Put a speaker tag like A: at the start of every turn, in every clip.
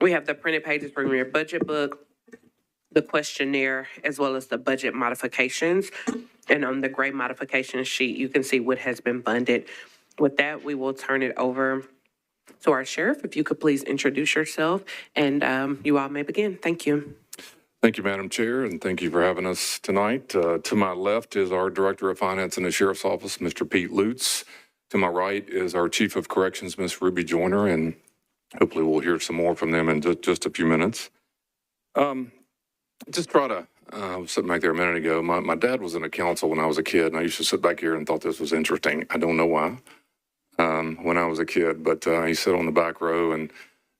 A: We have the printed pages from your budget book, the questionnaire, as well as the budget modifications. And on the gray modification sheet, you can see what has been funded. With that, we will turn it over to our sheriff. If you could please introduce yourself, and you all may begin. Thank you.
B: Thank you, Madam Chair, and thank you for having us tonight. To my left is our Director of Finance in the Sheriff's Office, Mr. Pete Lutz. To my right is our Chief of Corrections, Ms. Ruby Joyner, and hopefully we'll hear some more from them in just a few minutes. Just try to, I was sitting back there a minute ago. My dad was in a council when I was a kid, and I used to sit back here and thought this was interesting. I don't know why, when I was a kid, but he sat on the back row, and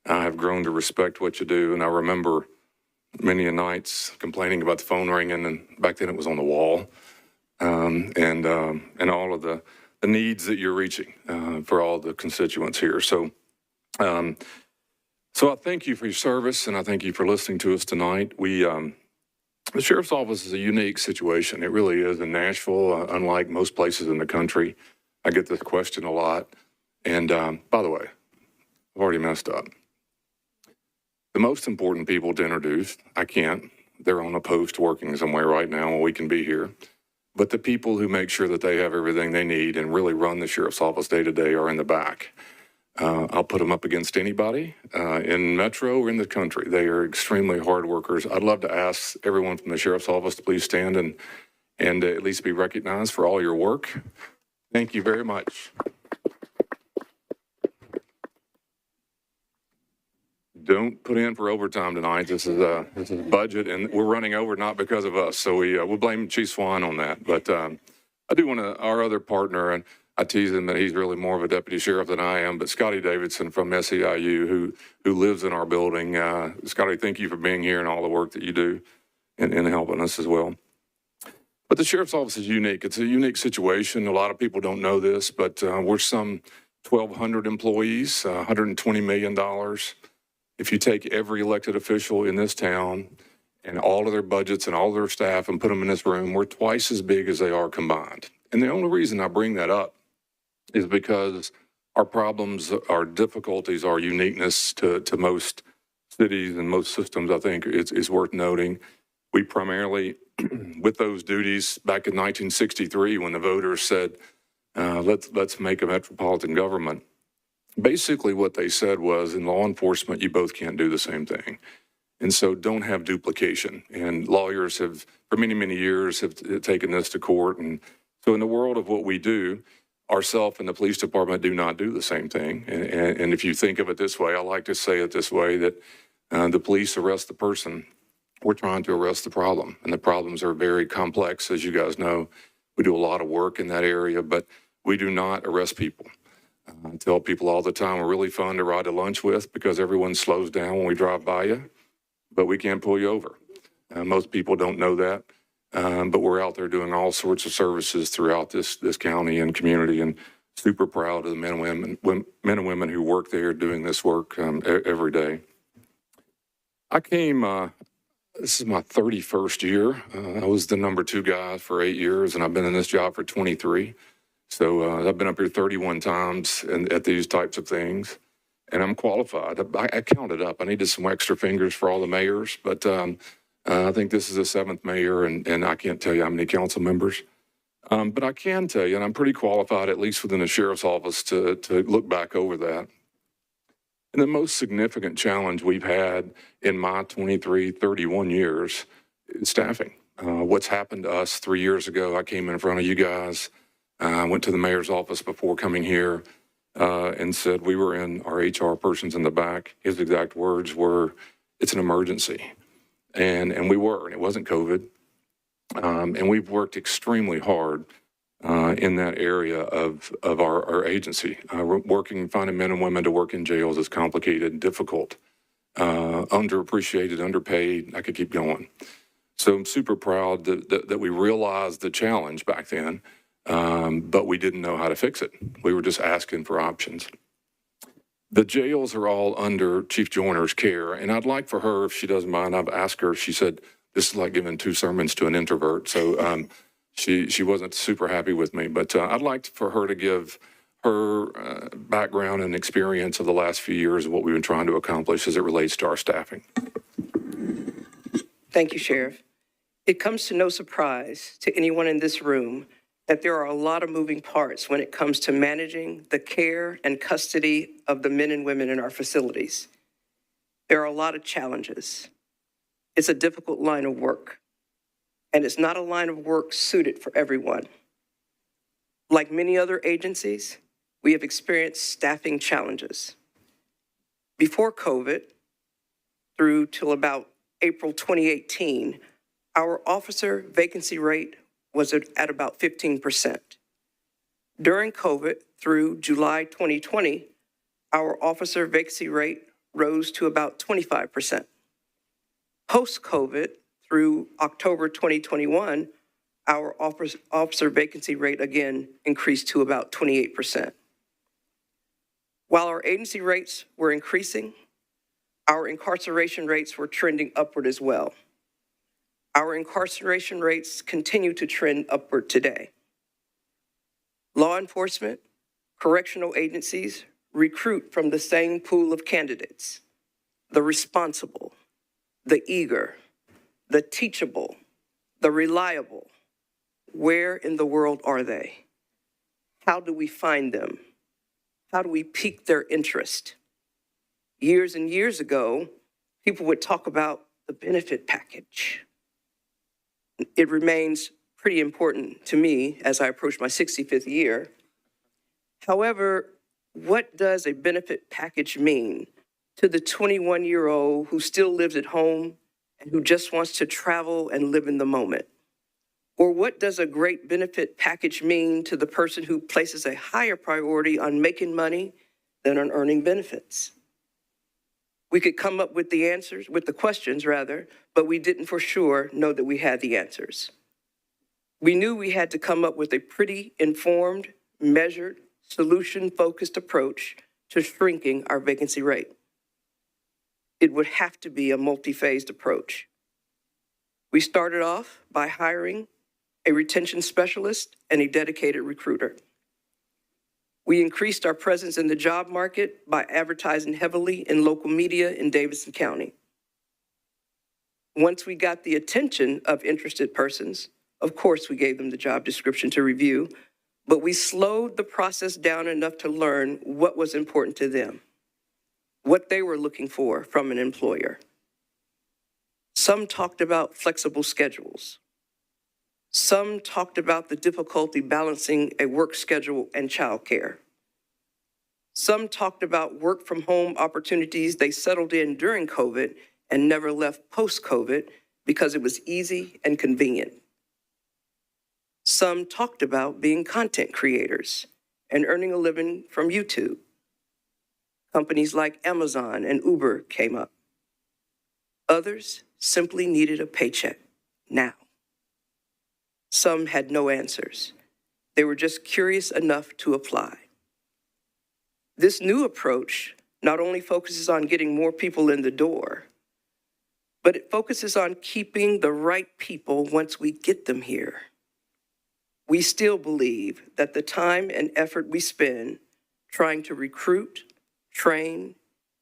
B: I have grown to respect what you do. And I remember many a nights complaining about the phone ringing, and back then it was on the wall, and all of the needs that you're reaching for all the constituents here. So I thank you for your service, and I thank you for listening to us tonight. The Sheriff's Office is a unique situation. It really is in Nashville, unlike most places in the country. I get this question a lot. And by the way, I've already messed up. The most important people to introduce, I can't. They're on a post working somewhere right now, and we can be here. But the people who make sure that they have everything they need and really run the Sheriff's Office day to day are in the back. I'll put them up against anybody in Metro or in the country. They are extremely hard workers. I'd love to ask everyone from the Sheriff's Office to please stand and at least be recognized for all your work. Thank you very much. Don't put in for overtime tonight. This is budget, and we're running over not because of us. So we'll blame Chief Swan on that. But I do want to, our other partner, and I tease him that he's really more of a deputy sheriff than I am, but Scotty Davidson from SEIU, who lives in our building. Scotty, thank you for being here and all the work that you do and helping us as well. But the Sheriff's Office is unique. It's a unique situation. A lot of people don't know this, but we're some 1,200 employees, $120 million. If you take every elected official in this town and all of their budgets and all of their staff and put them in this room, we're twice as big as they are combined. And the only reason I bring that up is because our problems, our difficulties, our uniqueness to most cities and most systems, I think is worth noting. We primarily, with those duties back in 1963, when the voters said, let's make a metropolitan government, basically what they said was, in law enforcement, you both can't do the same thing. And so don't have duplication. And lawyers have, for many, many years, have taken this to court. And so in the world of what we do, ourselves and the police department do not do the same thing. And if you think of it this way, I like to say it this way, that the police arrest the person. We're trying to arrest the problem. And the problems are very complex, as you guys know. We do a lot of work in that area, but we do not arrest people. I tell people all the time, we're really fun to ride to lunch with because everyone slows down when we drive by you, but we can't pull you over. Most people don't know that, but we're out there doing all sorts of services throughout this county and community, and super proud of the men and women who work there doing this work every day. I came, this is my 31st year. I was the number 2 guy for 8 years, and I've been in this job for 23. So I've been up here 31 times at these types of things, and I'm qualified. I counted up. I needed some extra fingers for all the mayors, but I think this is the 7th mayor, and I can't tell you how many council members. But I can tell you, and I'm pretty qualified, at least within the sheriff's office, to look back over that. And the most significant challenge we've had in my 23, 31 years is staffing. What's happened to us 3 years ago, I came in front of you guys. I went to the mayor's office before coming here and said we were in our HR persons in the back. His exact words were, "It's an emergency." And we were, and it wasn't COVID. And we've worked extremely hard in that area of our agency. Finding men and women to work in jails is complicated and difficult, underappreciated, underpaid. I could keep going. So I'm super proud that we realized the challenge back then. But we didn't know how to fix it. We were just asking for options. The jails are all under Chief Joyner's care, and I'd like for her, if she doesn't mind, I've asked her, she said, this is like giving 2 sermons to an introvert, so she wasn't super happy with me, but I'd like for her to give her background and experience of the last few years of what we've been trying to accomplish as it relates to our staffing.
C: Thank you, Sheriff. It comes to no surprise to anyone in this room that there are a lot of moving parts when it comes to managing the care and custody of the men and women in our facilities. There are a lot of challenges. It's a difficult line of work, and it's not a line of work suited for everyone. Like many other agencies, we have experienced staffing challenges. Before COVID, through till about April 2018, our officer vacancy rate was at about 15%. During COVID, through July 2020, our officer vacancy rate rose to about 25%. Post-COVID, through October 2021, our officer vacancy rate again increased to about 28%. While our agency rates were increasing, our incarceration rates were trending upward as well. Our incarceration rates continue to trend upward today. Law enforcement, correctional agencies recruit from the same pool of candidates: the responsible, the eager, the teachable, the reliable. Where in the world are they? How do we find them? How do we pique their interest? Years and years ago, people would talk about the benefit package. It remains pretty important to me as I approach my 65th year. However, what does a benefit package mean to the 21-year-old who still lives at home and who just wants to travel and live in the moment? Or what does a great benefit package mean to the person who places a higher priority on making money than on earning benefits? We could come up with the answers, with the questions rather, but we didn't for sure know that we had the answers. We knew we had to come up with a pretty informed, measured, solution-focused approach to shrinking our vacancy rate. It would have to be a multi-phased approach. We started off by hiring a retention specialist and a dedicated recruiter. We increased our presence in the job market by advertising heavily in local media in Davidson County. Once we got the attention of interested persons, of course we gave them the job description to review, but we slowed the process down enough to learn what was important to them, what they were looking for from an employer. Some talked about flexible schedules. Some talked about the difficulty balancing a work schedule and childcare. Some talked about work from home opportunities they settled in during COVID and never left post-COVID because it was easy and convenient. Some talked about being content creators and earning a living from YouTube. Companies like Amazon and Uber came up. Others simply needed a paycheck now. Some had no answers. They were just curious enough to apply. This new approach not only focuses on getting more people in the door, but it focuses on keeping the right people once we get them here. We still believe that the time and effort we spend trying to recruit, train,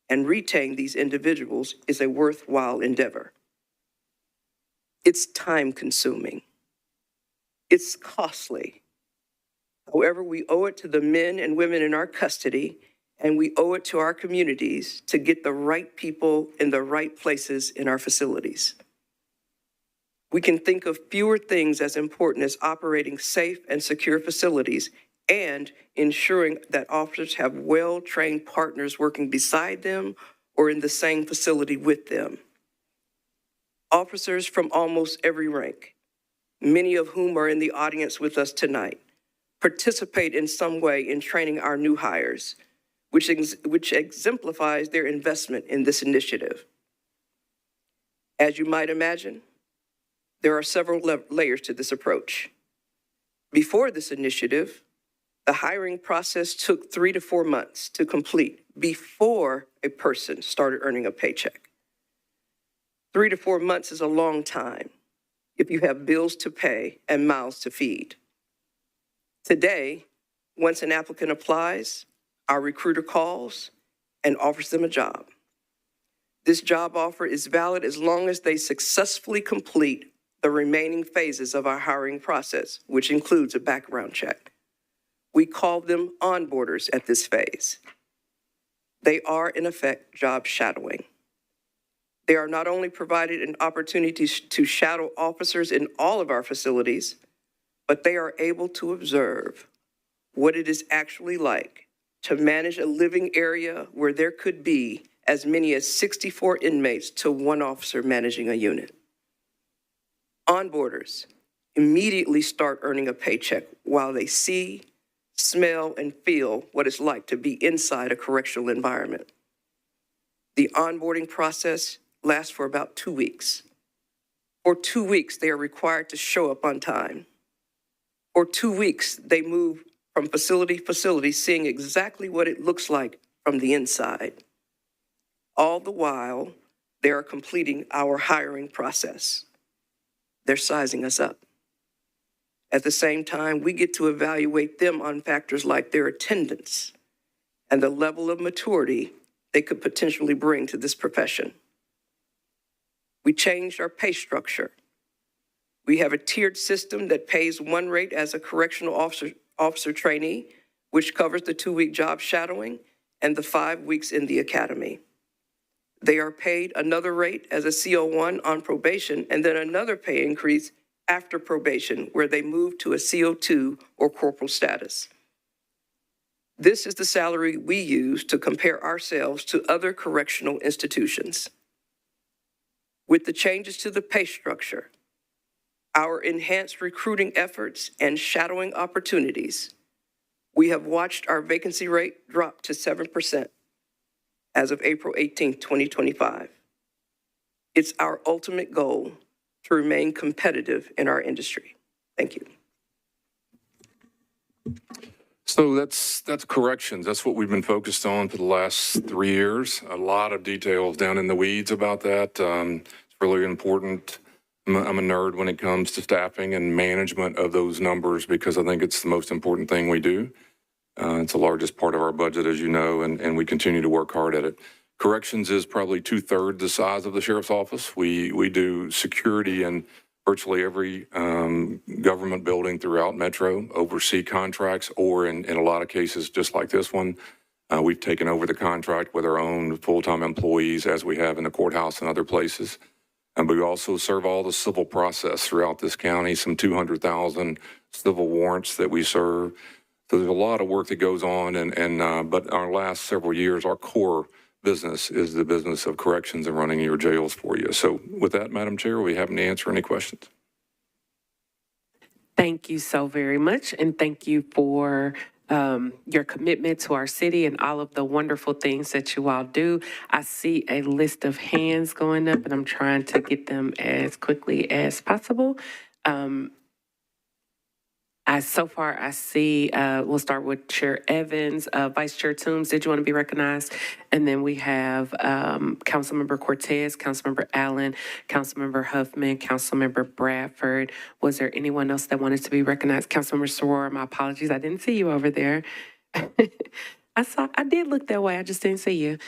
C: and retain these individuals is a worthwhile endeavor. It's time-consuming. It's costly. However, we owe it to the men and women in our custody, and we owe it to our communities to get the right people in the right places in our facilities. We can think of fewer things as important as operating safe and secure facilities and ensuring that officers have well-trained partners working beside them or in the same facility with them. Officers from almost every rank, many of whom are in the audience with us tonight, participate in some way in training our new hires, which exemplifies their investment in this initiative. As you might imagine, there are several layers to this approach. Before this initiative, the hiring process took 3 to 4 months to complete before a person started earning a paycheck. 3 to 4 months is a long time if you have bills to pay and mouths to feed. Today, Once an applicant applies, our recruiter calls and offers them a job. This job offer is valid as long as they successfully complete the remaining phases of our hiring process, which includes a background check. We call them onboarders at this phase. They are, in effect, job shadowing. They are not only provided an opportunity to shadow officers in all of our facilities, but they are able to observe what it is actually like to manage a living area where there could be as many as 64 inmates to one officer managing a unit. Onboarders immediately start earning a paycheck while they see, smell, and feel what it's like to be inside a correctional environment. The onboarding process lasts for about 2 weeks. For 2 weeks, they are required to show up on time. For 2 weeks, they move from facility to facility, seeing exactly what it looks like from the inside. All the while, they are completing our hiring process. They're sizing us up. At the same time, we get to evaluate them on factors like their attendance and the level of maturity they could potentially bring to this profession. We changed our pay structure. We have a tiered system that pays one rate as a correctional officer trainee, which covers the 2-week job shadowing and the 5 weeks in the academy. They are paid another rate as a CO1 on probation, and then another pay increase after probation, where they move to a CO2 or corporal status. This is the salary we use to compare ourselves to other correctional institutions. With the changes to the pay structure, our enhanced recruiting efforts, and shadowing opportunities, we have watched our vacancy rate drop to 7% as of April 18, 2025. It's our ultimate goal to remain competitive in our industry. Thank you.
B: So that's corrections. That's what we've been focused on for the last 3 years. A lot of details down in the weeds about that. It's really important. I'm a nerd when it comes to staffing and management of those numbers because I think it's the most important thing we do. It's the largest part of our budget, as you know, and we continue to work hard at it. Corrections is probably 2/3 the size of the sheriff's office. We do security in virtually every government building throughout Metro, oversee contracts, or in a lot of cases, just like this one, we've taken over the contract with our own full-time employees, as we have in the courthouse and other places. But we also serve all the civil process throughout this county, some 200,000 civil warrants that we serve. So there's a lot of work that goes on, but our last several years, our core business is the business of corrections and running your jails for you. So with that, Madam Chair, we happen to answer any questions.
A: Thank you so very much, and thank you for your commitment to our city and all of the wonderful things that you all do. I see a list of hands going up, and I'm trying to get them as quickly as possible. So far, I see, we'll start with Chair Evans, Vice Chair Toombs, did you want to be recognized? And then we have Councilmember Cortez, Councilmember Allen, Councilmember Huffman, Councilmember Bradford. Was there anyone else that wanted to be recognized? Councilmember Soror, my apologies, I didn't see you over there. I did look that way, I just didn't see you.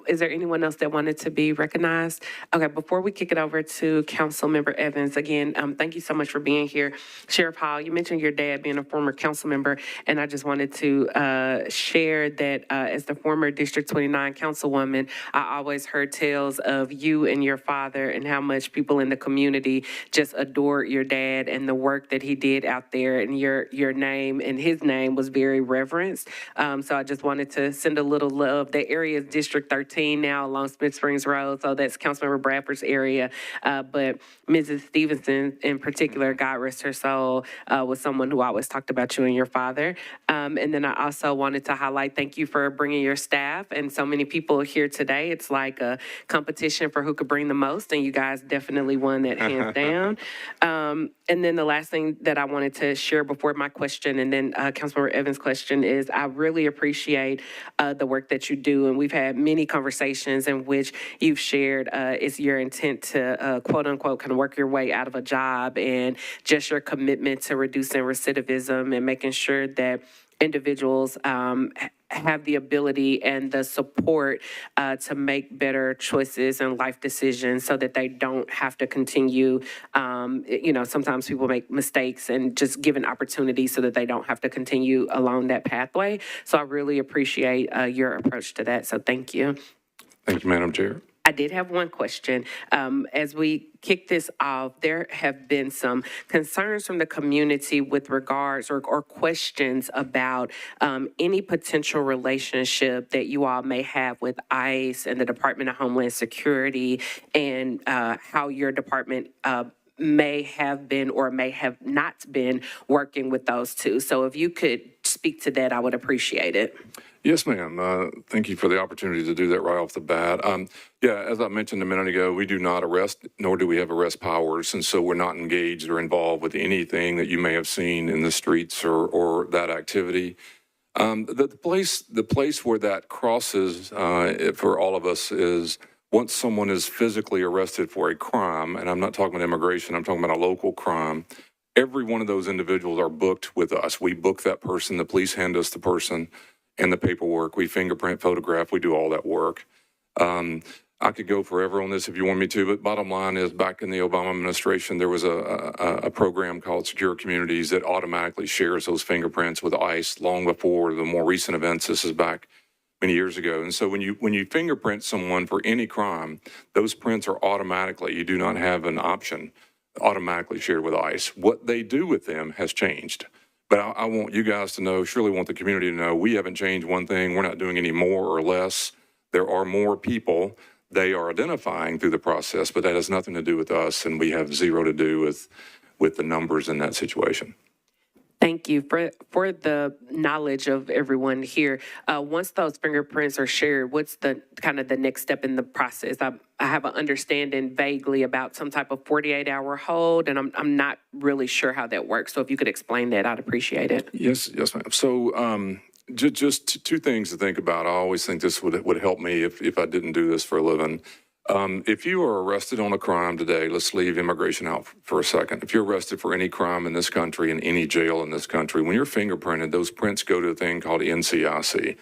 A: Is there anyone else that wanted to be recognized? Okay, before we kick it over to Councilmember Evans, again, thank you so much for being here. Sheriff Hall, you mentioned your dad being a former council member, and I just wanted to share that as the former District 29 councilwoman, I always heard tales of you and your father and how much people in the community just adored your dad and the work that he did out there, and your name and his name was very reverenced. So I just wanted to send a little love. The area is District 13 now along Smith Springs Road, so that's Councilmember Bradford's area. But Mrs. Stevenson in particular, God rest her soul, was someone who always talked about you and your father. And then I also wanted to highlight, thank you for bringing your staff and so many people here today. It's like a competition for who could bring the most, and you guys definitely won that hands down. And then the last thing that I wanted to share before my question and then Councilmember Evans' question is I really appreciate the work that you do, and we've had many conversations in which you've shared it's your intent to quote unquote kind of work your way out of a job and just your commitment to reducing recidivism and making sure that individuals have the ability and the support to make better choices and life decisions so that they don't have to continue. Sometimes people make mistakes, and just given opportunities so that they don't have to continue along that pathway. So I really appreciate your approach to that. So thank you.
B: Thank you, Madam Chair.
A: I did have one question. As we kick this off, there have been some concerns from the community with regards or questions about any potential relationship that you all may have with ICE and the Department of Homeland Security, and how your department may have been or may have not been working with those two. So if you could speak to that, I would appreciate it.
B: Yes, ma'am. Thank you for the opportunity to do that right off the bat. As I mentioned a minute ago, we do not arrest, nor do we have arrest powers, and so we're not engaged or involved with anything that you may have seen in the streets or that activity. The place where that crosses for all of us is once someone is physically arrested for a crime, and I'm not talking about immigration, I'm talking about a local crime. Every one of those individuals are booked with us. We book that person. The police hand us the person and the paperwork. We fingerprint, photograph, we do all that work. I could go forever on this if you want me to, but bottom line is back in the Obama administration, there was a program called Secure Communities that automatically shares those fingerprints with ICE long before the more recent events. This is back many years ago. And so when you fingerprint someone for any crime, those prints are automatically, you do not have an option, automatically shared with ICE. What they do with them has changed. But I want you guys to know, surely want the community to know, we haven't changed one thing. We're not doing any more or less. There are more people they are identifying through the process, but that has nothing to do with us, and we have zero to do with the numbers in that situation.
A: Thank you for the knowledge of everyone here. Once those fingerprints are shared, what's the kind of the next step in the process? I have an understanding vaguely about some type of 48-hour hold, and I'm not really sure how that works. So if you could explain that, I'd appreciate it.
B: Yes, ma'am. So just two things to think about. I always think this would help me if I didn't do this for a living. If you are arrested on a crime today, let's leave immigration out for a second. If you're arrested for any crime in this country, in any jail in this country, when you're fingerprinted, those prints go to a thing called NCIC.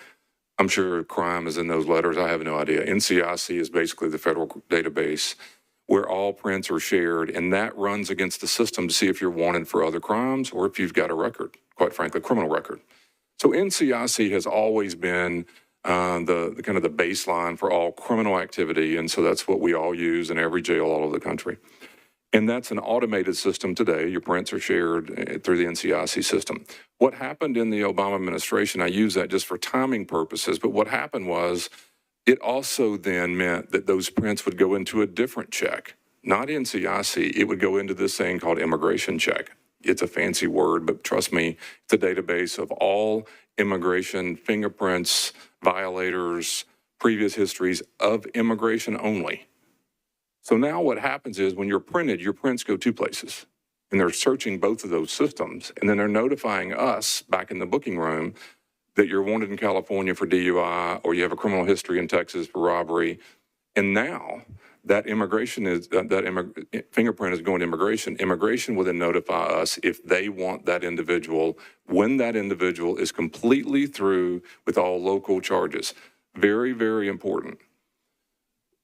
B: I'm sure crime is in those letters. I have no idea. NCIC is basically the federal database where all prints are shared, and that runs against the system to see if you're wanted for other crimes or if you've got a record, quite frankly, criminal record. So NCIC has always been the kind of the baseline for all criminal activity, and so that's what we all use in every jail all over the country. And that's an automated system today. Your prints are shared through the NCIC system. What happened in the Obama administration, I use that just for timing purposes, but what happened was it also then meant that those prints would go into a different check, not NCIC. It would go into this thing called immigration check. It's a fancy word, but trust me, it's a database of all immigration fingerprints, violators, previous histories of immigration only. So now what happens is when you're printed, your prints go two places, and they're searching both of those systems, and then they're notifying us back in the booking room that you're wanted in California for DUI or you have a criminal history in Texas for robbery. And now that fingerprint is going to immigration. Immigration will then notify us if they want that individual when that individual is completely through with all local charges. Very, very important.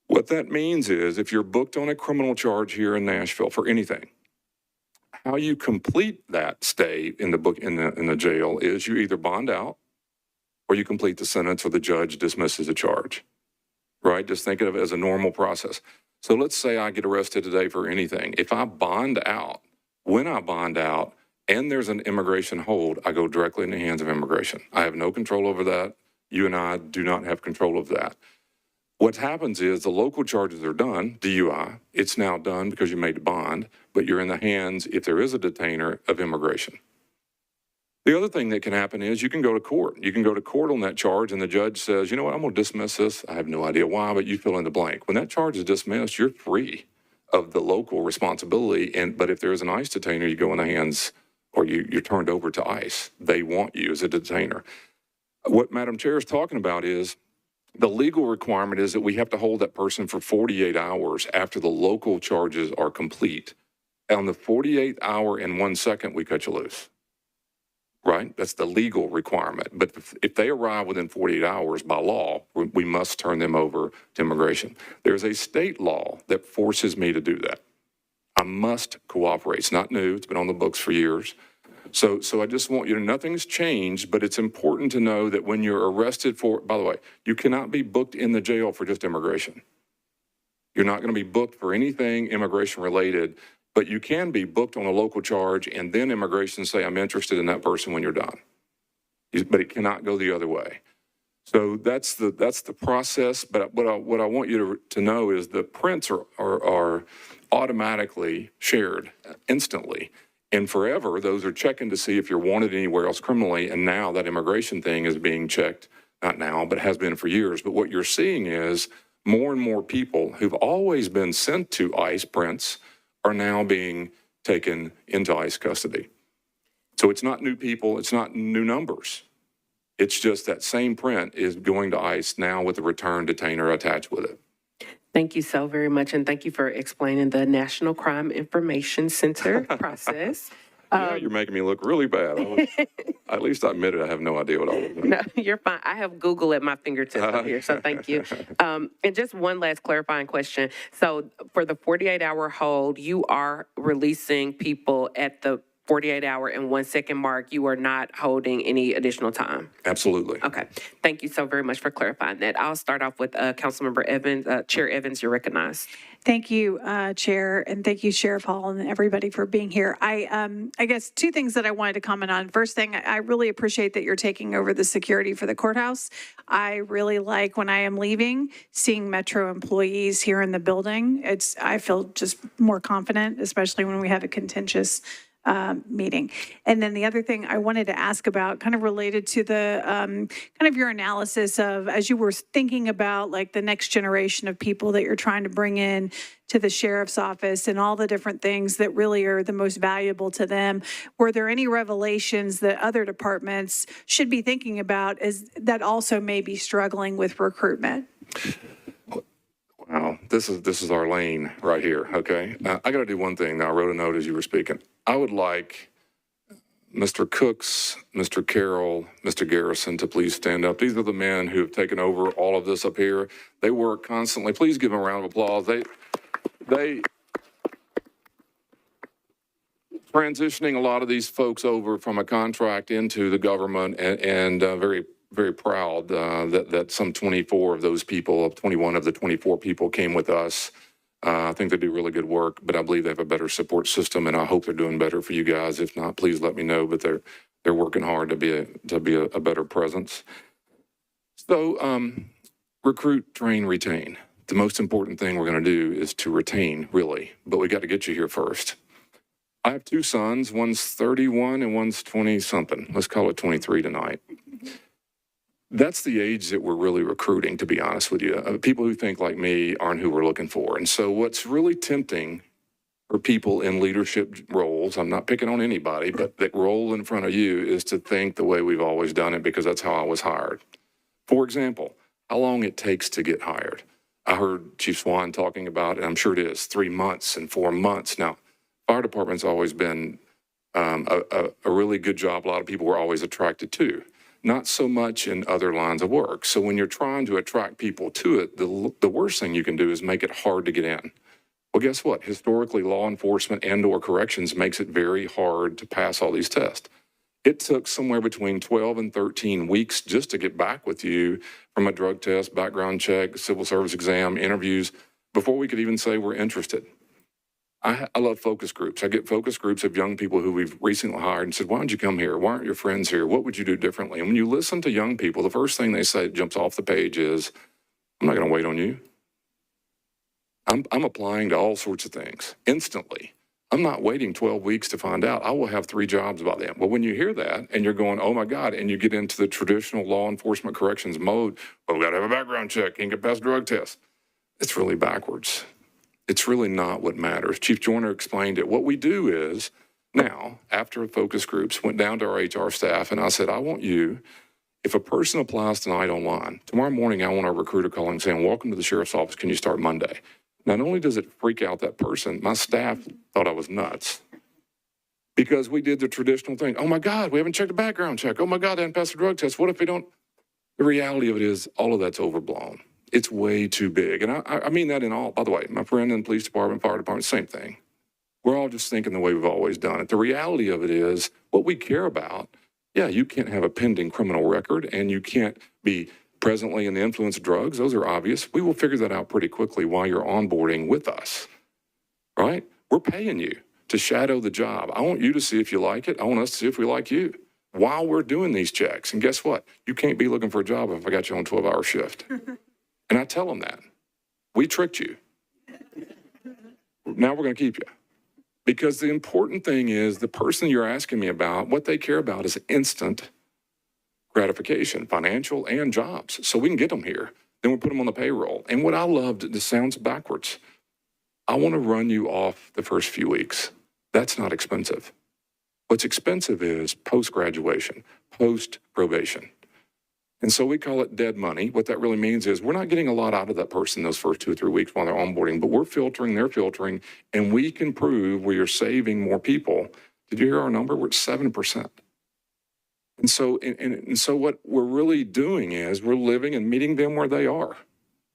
B: What that means is if you're booked on a criminal charge here in Nashville for anything, how you complete that stay in the jail is you either bond out or you complete the sentence or the judge dismisses the charge. Right? Just think of it as a normal process. So let's say I get arrested today for anything. If I bond out, when I bond out and there's an immigration hold, I go directly in the hands of immigration. I have no control over that. You and I do not have control of that. What happens is the local charges are done, DUI. It's now done because you made the bond, but you're in the hands, if there is a detainer, of immigration. The other thing that can happen is you can go to court. You can go to court on that charge and the judge says, you know what, I'm going to dismiss this. I have no idea why, but you fill in the blank. When that charge is dismissed, you're free of the local responsibility. But if there is an ICE detainer, you go in the hands or you're turned over to ICE. They want you as a detainer. What Madam Chair is talking about is the legal requirement is that we have to hold that person for 48 hours after the local charges are complete. And on the 48 hour and 1 second, we cut you loose. right? That's the legal requirement. But if they arrive within 48 hours by law, we must turn them over to immigration. There's a state law that forces me to do that. I must cooperate. It's not new. It's been on the books for years. So I just want you to, nothing's changed, but it's important to know that when you're arrested for, by the way, you cannot be booked in the jail for just immigration. You're not going to be booked for anything immigration related, but you can be booked on a local charge and then immigration say, I'm interested in that person when you're done. But it cannot go the other way. So that's the process. But what I want you to know is the prints are automatically shared instantly. And forever, those are checking to see if you're wanted anywhere else criminally. And now that immigration thing is being checked, not now, but has been for years. But what you're seeing is more and more people who've always been sent to ICE prints are now being taken into ICE custody. So it's not new people, it's not new numbers. It's just that same print is going to ICE now with a return detainer attached with it.
A: Thank you so very much, and thank you for explaining the National Crime Information Center process.
B: Yeah, you're making me look really bad. At least I admitted I have no idea what I was doing.
A: No, you're fine. I have Google at my fingertips up here, so thank you. And just one last clarifying question. So for the 48-hour hold, you are releasing people at the 48-hour and 1 second mark. You are not holding any additional time.
B: Absolutely.
A: Okay. Thank you so very much for clarifying that. I'll start off with Councilmember Evans. Chair Evans, you're recognized.
D: Thank you, Chair, and thank you, Sheriff Hall, and everybody for being here. I guess two things that I wanted to comment on. First thing, I really appreciate that you're taking over the security for the courthouse. I really like when I am leaving, seeing Metro employees here in the building. I feel just more confident, especially when we have a contentious meeting. And then the other thing I wanted to ask about, kind of related to the kind of your analysis of, as you were thinking about like the next generation of people that you're trying to bring in to the sheriff's office and all the different things that really are the most valuable to them, were there any revelations that other departments should be thinking about as that also may be struggling with recruitment?
B: Wow, this is our lane right here, okay? I got to do one thing now. I wrote a note as you were speaking. I would like Mr. Cooks, Mr. Carroll, Mr. Garrison to please stand up. These are the men who have taken over all of this up here. They work constantly. Please give them a round of applause. They transitioning a lot of these folks over from a contract into the government and very, very proud that some 24 of those people, 21 of the 24 people came with us. I think they do really good work, but I believe they have a better support system, and I hope they're doing better for you guys. If not, please let me know. But they're working hard to be a better presence. So recruit, train, retain. The most important thing we're going to do is to retain, really. But we got to get you here first. I have two sons. One's 31 and one's 20 something. Let's call it 23 tonight. That's the age that we're really recruiting, to be honest with you. People who think like me aren't who we're looking for. And so what's really tempting for people in leadership roles, I'm not picking on anybody, but that role in front of you is to think the way we've always done it because that's how I was hired. For example, how long it takes to get hired. I heard Chief Swan talking about, and I'm sure it is, 3 months and 4 months. Now, fire department's always been a really good job. A lot of people were always attracted to. Not so much in other lines of work. So when you're trying to attract people to it, the worst thing you can do is make it hard to get in. Well, guess what? Historically, law enforcement and/or corrections makes it very hard to pass all these tests. It took somewhere between 12 and 13 weeks just to get back with you from a drug test, background check, civil service exam, interviews, before we could even say we're interested. I love focus groups. I get focus groups of young people who we've recently hired and said, why don't you come here? Why aren't your friends here? What would you do differently? And when you listen to young people, the first thing they say that jumps off the page is, I'm not going to wait on you. I'm applying to all sorts of things instantly. I'm not waiting 12 weeks to find out. I will have 3 jobs by then. Well, when you hear that and you're going, oh my God, and you get into the traditional law enforcement corrections mode, well, we got to have a background check, can't get past drug tests. It's really backwards. It's really not what matters. Chief Joyner explained it. What we do is now, after focus groups, went down to our HR staff and I said, I want you, if a person applies tonight online, tomorrow morning I want our recruiter calling saying, welcome to the sheriff's office, can you start Monday? Not only does it freak out that person, my staff thought I was nuts because we did the traditional thing. Oh my God, we haven't checked a background check. Oh my God, they haven't passed a drug test. What if we don't? The reality of it is all of that's overblown. It's way too big. And I mean that in all, by the way, my friend in the police department, fire department, same thing. We're all just thinking the way we've always done it. The reality of it is what we care about. Yeah, you can't have a pending criminal record and you can't be presently in the influence of drugs. Those are obvious. We will figure that out pretty quickly while you're onboarding with us, right? We're paying you to shadow the job. I want you to see if you like it. I want us to see if we like you while we're doing these checks. And guess what? You can't be looking for a job if I got you on a 12-hour shift. And I tell them that. We tricked you. Now we're going to keep you. Because the important thing is the person you're asking me about, what they care about is instant gratification, financial and jobs. So we can get them here. Then we put them on the payroll. And what I loved, this sounds backwards. I want to run you off the first few weeks. That's not expensive. What's expensive is post-graduation, post-probation. And so we call it dead money. What that really means is we're not getting a lot out of that person those first 2 or 3 weeks while they're onboarding, but we're filtering, they're filtering, and we can prove where you're saving more people. Did you hear our number? We're at 7%. And so what we're really doing is we're living and meeting them where they are.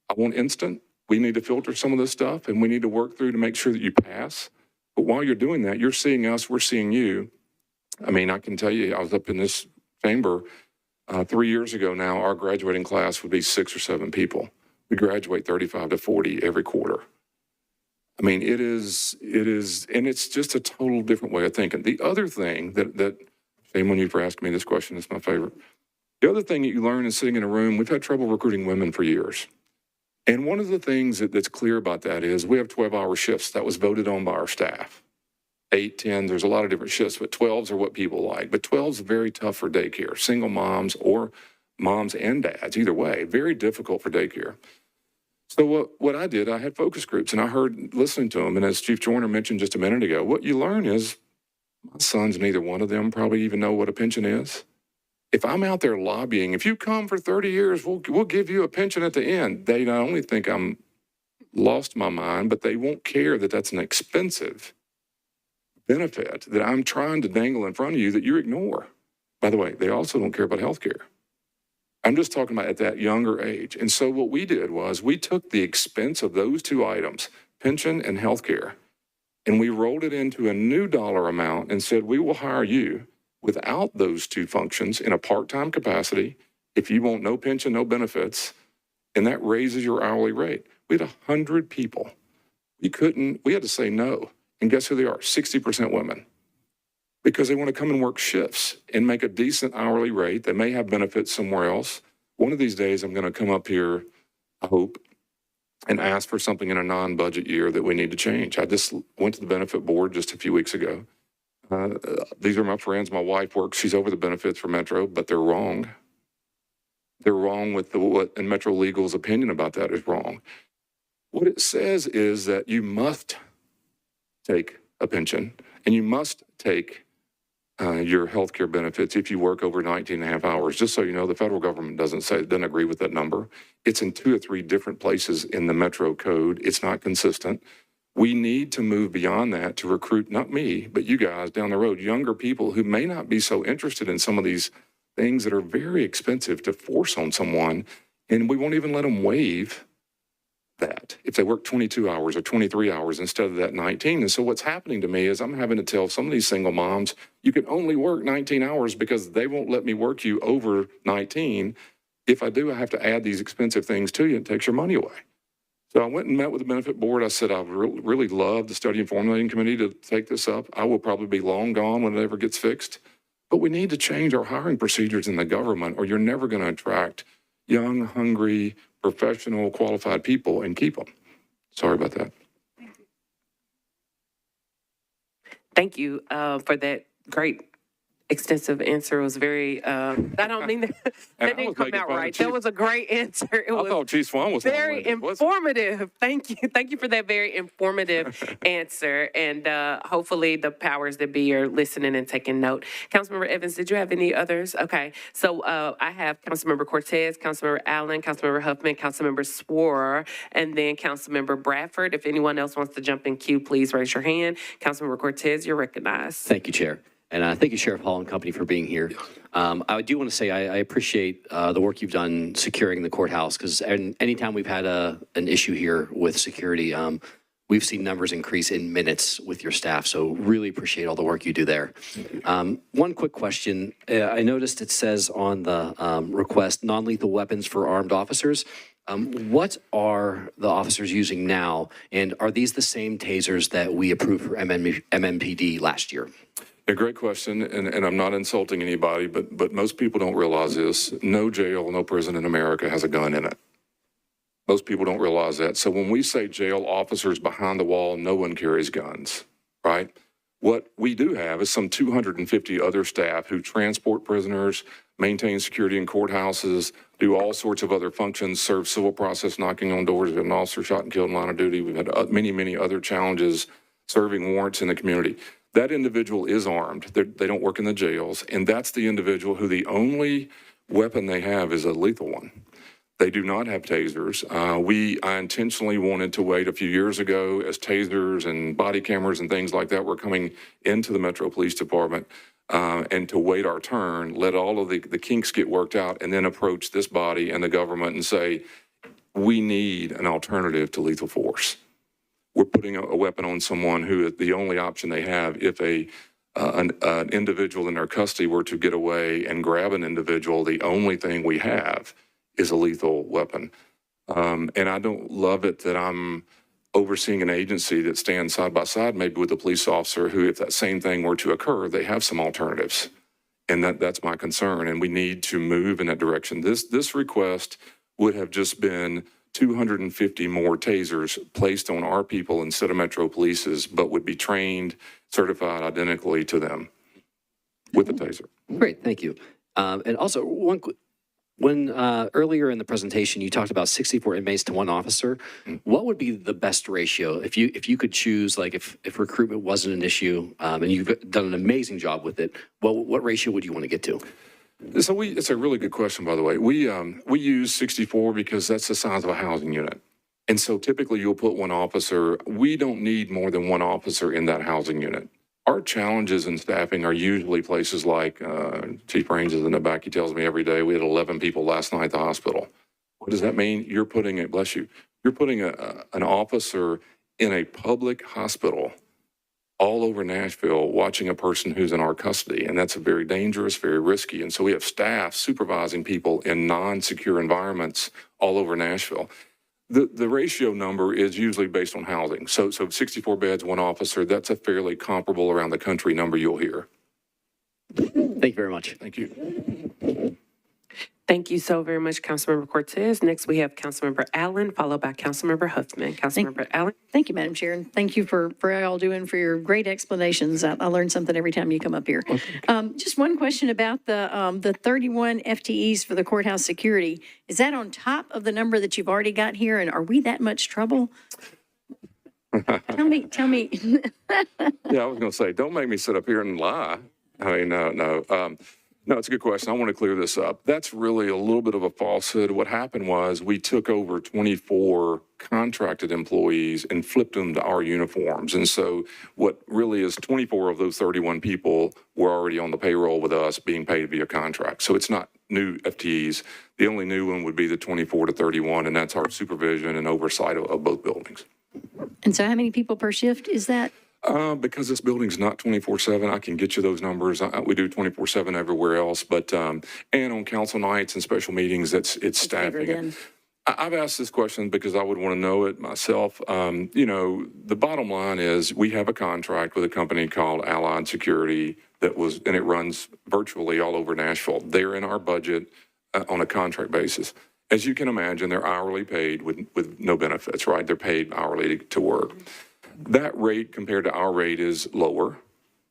B: I want instant. We need to filter some of this stuff, and we need to work through to make sure that you pass. But while you're doing that, you're seeing us, we're seeing you. I mean, I can tell you, I was up in this chamber 3 years ago now, our graduating class would be 6 or 7 people. We graduate 35 to 40 every quarter. I mean, it is, and it's just a total different way of thinking. The other thing that shame on you for asking me this question, it's my favorite. The other thing that you learn is sitting in a room, we've had trouble recruiting women for years. And one of the things that's clear about that is we have 12-hour shifts. That was voted on by our staff. 8, 10, there's a lot of different shifts, but 12s are what people like. But 12's very tough for daycare, single moms or moms and dads, either way, very difficult for daycare. So what I did, I had focus groups and I heard listening to them. And as Chief Joyner mentioned just a minute ago, what you learn is my sons, neither one of them probably even know what a pension is. If I'm out there lobbying, if you come for 30 years, we'll give you a pension at the end. They not only think I'm lost my mind, but they won't care that that's an expensive benefit that I'm trying to dangle in front of you that you ignore. By the way, they also don't care about health care. I'm just talking about at that younger age. And so what we did was we took the expense of those 2 items, pension and health care, and we rolled it into a new dollar amount and said, we will hire you without those 2 functions in a part-time capacity if you want no pension, no benefits, and that raises your hourly rate. We had 100 people. We had to say no. And guess who they are? 60% women. Because they want to come and work shifts and make a decent hourly rate. They may have benefits somewhere else. One of these days, I'm going to come up here, I hope, and ask for something in a non-budget year that we need to change. I just went to the benefit board just a few weeks ago. These are my friends. My wife works. She's over the benefits for Metro, but they're wrong. They're wrong with and Metro Legal's opinion about that is wrong. What it says is that you must take a pension and you must take your health care benefits if you work over 19 and a half hours. Just so you know, the federal government doesn't agree with that number. It's in 2 or 3 different places in the Metro code. It's not consistent. We need to move beyond that to recruit, not me, but you guys down the road, younger people who may not be so interested in some of these things that are very expensive to force on someone. And we won't even let them waive that if they work 22 hours or 23 hours instead of that 19. And so what's happening to me is I'm having to tell some of these single moms, you can only work 19 hours because they won't let me work you over 19. If I do, I have to add these expensive things to you and it takes your money away. So I went and met with the benefit board. I said, I would really love the study and formulating committee to take this up. I will probably be long gone when it ever gets fixed. But we need to change our hiring procedures in the government or you're never going to attract young, hungry, professional, qualified people and keep them. Sorry about that.
A: Thank you for that great extensive answer. It was very, I don't mean that,
B: And I
A: that didn't
B: was
A: come
B: making
A: out
B: fun of
A: right.
B: Chief.
A: That was a great answer. It
B: I
A: was
B: thought Chief Swan was
A: very
B: long-winded, wasn't he?
A: informative. Thank you. Thank you for that very informative answer. And hopefully the powers that be are listening and taking note. Councilmember Evans, did you have any others? Okay. So I have Councilmember Cortez, Councilmember Allen, Councilmember Huffman, Councilmember Sworer, and then Councilmember Bradford. If anyone else wants to jump in queue, please raise your hand. Councilmember Cortez, you're recognized.
E: Thank you, Chair. And thank you, Sheriff Hall and company, for being here. I do want to say I appreciate the work you've done securing the courthouse, because anytime we've had an issue here with security, we've seen numbers increase in minutes with your staff. So really appreciate all the work you do there. One quick question. I noticed it says on the request, non-lethal weapons for armed officers. What are the officers using now? And are these the same tasers that we approved for MMPD last year?
B: A great question, and I'm not insulting anybody, but most people don't realize this. No jail, no prison in America has a gun in it. Most people don't realize that. So when we say jail officers behind the wall, no one carries guns, right? What we do have is some 250 other staff who transport prisoners, maintain security in courthouses, do all sorts of other functions, serve civil process, knocking on doors. We had an officer shot and killed in line of duty. We've had many, many other challenges serving warrants in the community. That individual is armed. They don't work in the jails, and that's the individual who the only weapon they have is a lethal one. They do not have tasers. I intentionally wanted to wait a few years ago as tasers and body cameras and things like that were coming into the Metro Police Department, and to wait our turn, let all of the kinks get worked out, and then approach this body and the government and say, we need an alternative to lethal force. We're putting a weapon on someone who is the only option they have if an individual in their custody were to get away and grab an individual. The only thing we have is a lethal weapon. And I don't love it that I'm overseeing an agency that stands side by side maybe with a police officer who, if that same thing were to occur, they have some alternatives. And that's my concern. And we need to move in that direction. This request would have just been 250 more tasers placed on our people instead of Metro Police's, but would be trained, certified identically to them with the taser.
E: Great, thank you. And also, when earlier in the presentation you talked about 64 inmates to one officer, what would be the best ratio if you could choose, like if recruitment wasn't an issue, and you've done an amazing job with it, what ratio would you want to get to?
B: So it's a really good question, by the way. We use 64 because that's the size of a housing unit. And so typically you'll put one officer. We don't need more than one officer in that housing unit. Our challenges in staffing are usually places like Chief Raines is in the back. He tells me every day we had 11 people last night at the hospital. What does that mean? You're putting an officer in a public hospital all over Nashville watching a person who's in our custody. And that's very dangerous, very risky. And so we have staff supervising people in non-secure environments all over Nashville. The ratio number is usually based on housing. So 64 beds, one officer, that's a fairly comparable around the country number you'll hear.
E: Thank you very much.
B: Thank you.
A: Thank you so very much, Councilmember Cortez. Next, we have Councilmember Allen, followed by Councilmember Huffman. Councilmember Allen.
F: Thank you, Madam Chair, and thank you for all doing for your great explanations. I learn something every time you come up here. Just one question about the 31 FTEs for the courthouse security. Is that on top of the number that you've already got here, and are we that much trouble? Tell me.
B: Yeah, I was going to say, don't make me sit up here and lie. I mean, no. No, it's a good question. I want to clear this up. That's really a little bit of a falsehood. What happened was we took over 24 contracted employees and flipped them to our uniforms. And so what really is 24 of those 31 people were already on the payroll with us being paid via contract. So it's not new FTEs. The only new one would be the 24 to 31, and that's our supervision and oversight of both buildings.
F: And so how many people per shift is that?
B: Because this building's not 24/7, I can get you those numbers. We do 24/7 everywhere else, but and on council nights and special meetings, it's staffing. I've asked this question because I would want to know it myself. The bottom line is we have a contract with a company called Allied Security and it runs virtually all over Nashville. They're in our budget on a contract basis. As you can imagine, they're hourly paid with no benefits, right? They're paid hourly to work. That rate compared to our rate is lower.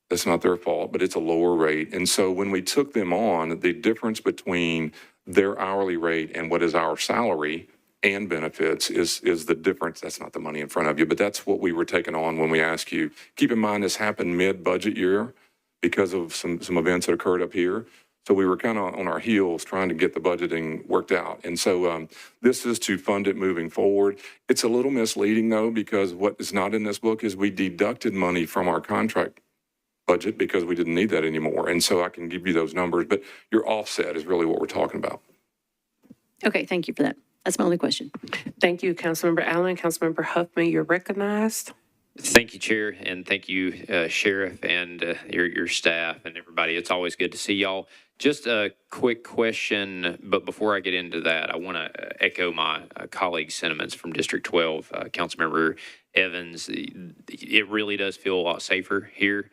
B: That's not their fault, but it's a lower rate. And so when we took them on, the difference between their hourly rate and what is our salary and benefits is the difference. That's not the money in front of you, but that's what we were taking on when we asked you. Keep in mind, this happened mid-budget year because of some events that occurred up here. So we were kind of on our heels trying to get the budgeting worked out. And so this is to fund it moving forward. It's a little misleading, though, because what is not in this book is we deducted money from our contract budget because we didn't need that anymore. And so I can give you those numbers, but your offset is really what we're talking about.
F: Okay, thank you for that. That's my only question.
A: Thank you, Councilmember Allen. Councilmember Huffman, you're recognized.
G: Thank you, Chair, and thank you, Sheriff, and your staff and everybody. It's always good to see y'all. Just a quick question, but before I get into that, I want to echo my colleague's sentiments from District 12, Councilmember Evans. It really does feel a lot safer here.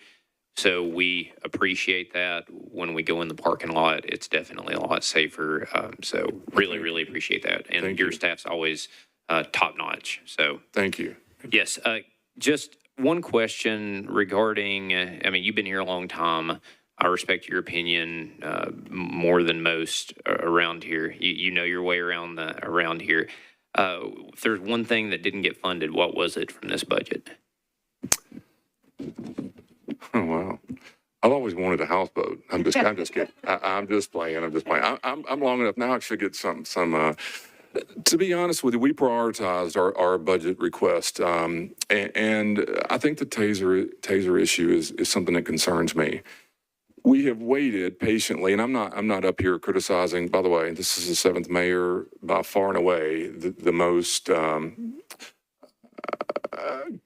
G: So we appreciate that. When we go in the parking lot, it's definitely a lot safer. So really appreciate that. And
B: Thank
G: your
B: you.
G: staff's always top notch. So
B: Thank you.
G: yes, just one question regarding, I mean, you've been here a long time. I respect your opinion more than most around here. You know your way around here. If there's one thing that didn't get funded, what was it from this budget?
B: Oh, wow. I've always wanted a houseboat. I'm just kidding. I'm just playing. I'm long enough now. I should get some, to be honest with you, we prioritized our budget request. And I think the taser issue is something that concerns me. We have waited patiently, and I'm not up here criticizing, by the way, this is the seventh mayor by far and away, the most, I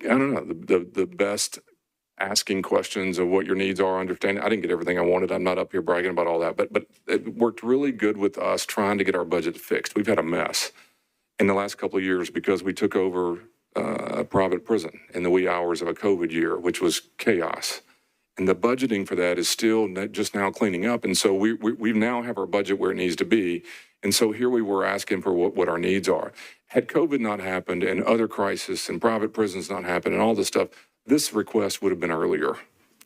B: don't know, the best asking questions of what your needs are, understanding. I didn't get everything I wanted. I'm not up here bragging about all that, but it worked really good with us trying to get our budget fixed. We've had a mess in the last couple of years because we took over a private prison in the wee hours of a COVID year, which was chaos. And the budgeting for that is still just now cleaning up. And so we now have our budget where it needs to be. And so here we were asking for what our needs are. Had COVID not happened and other crises and private prisons not happened and all this stuff, this request would have been earlier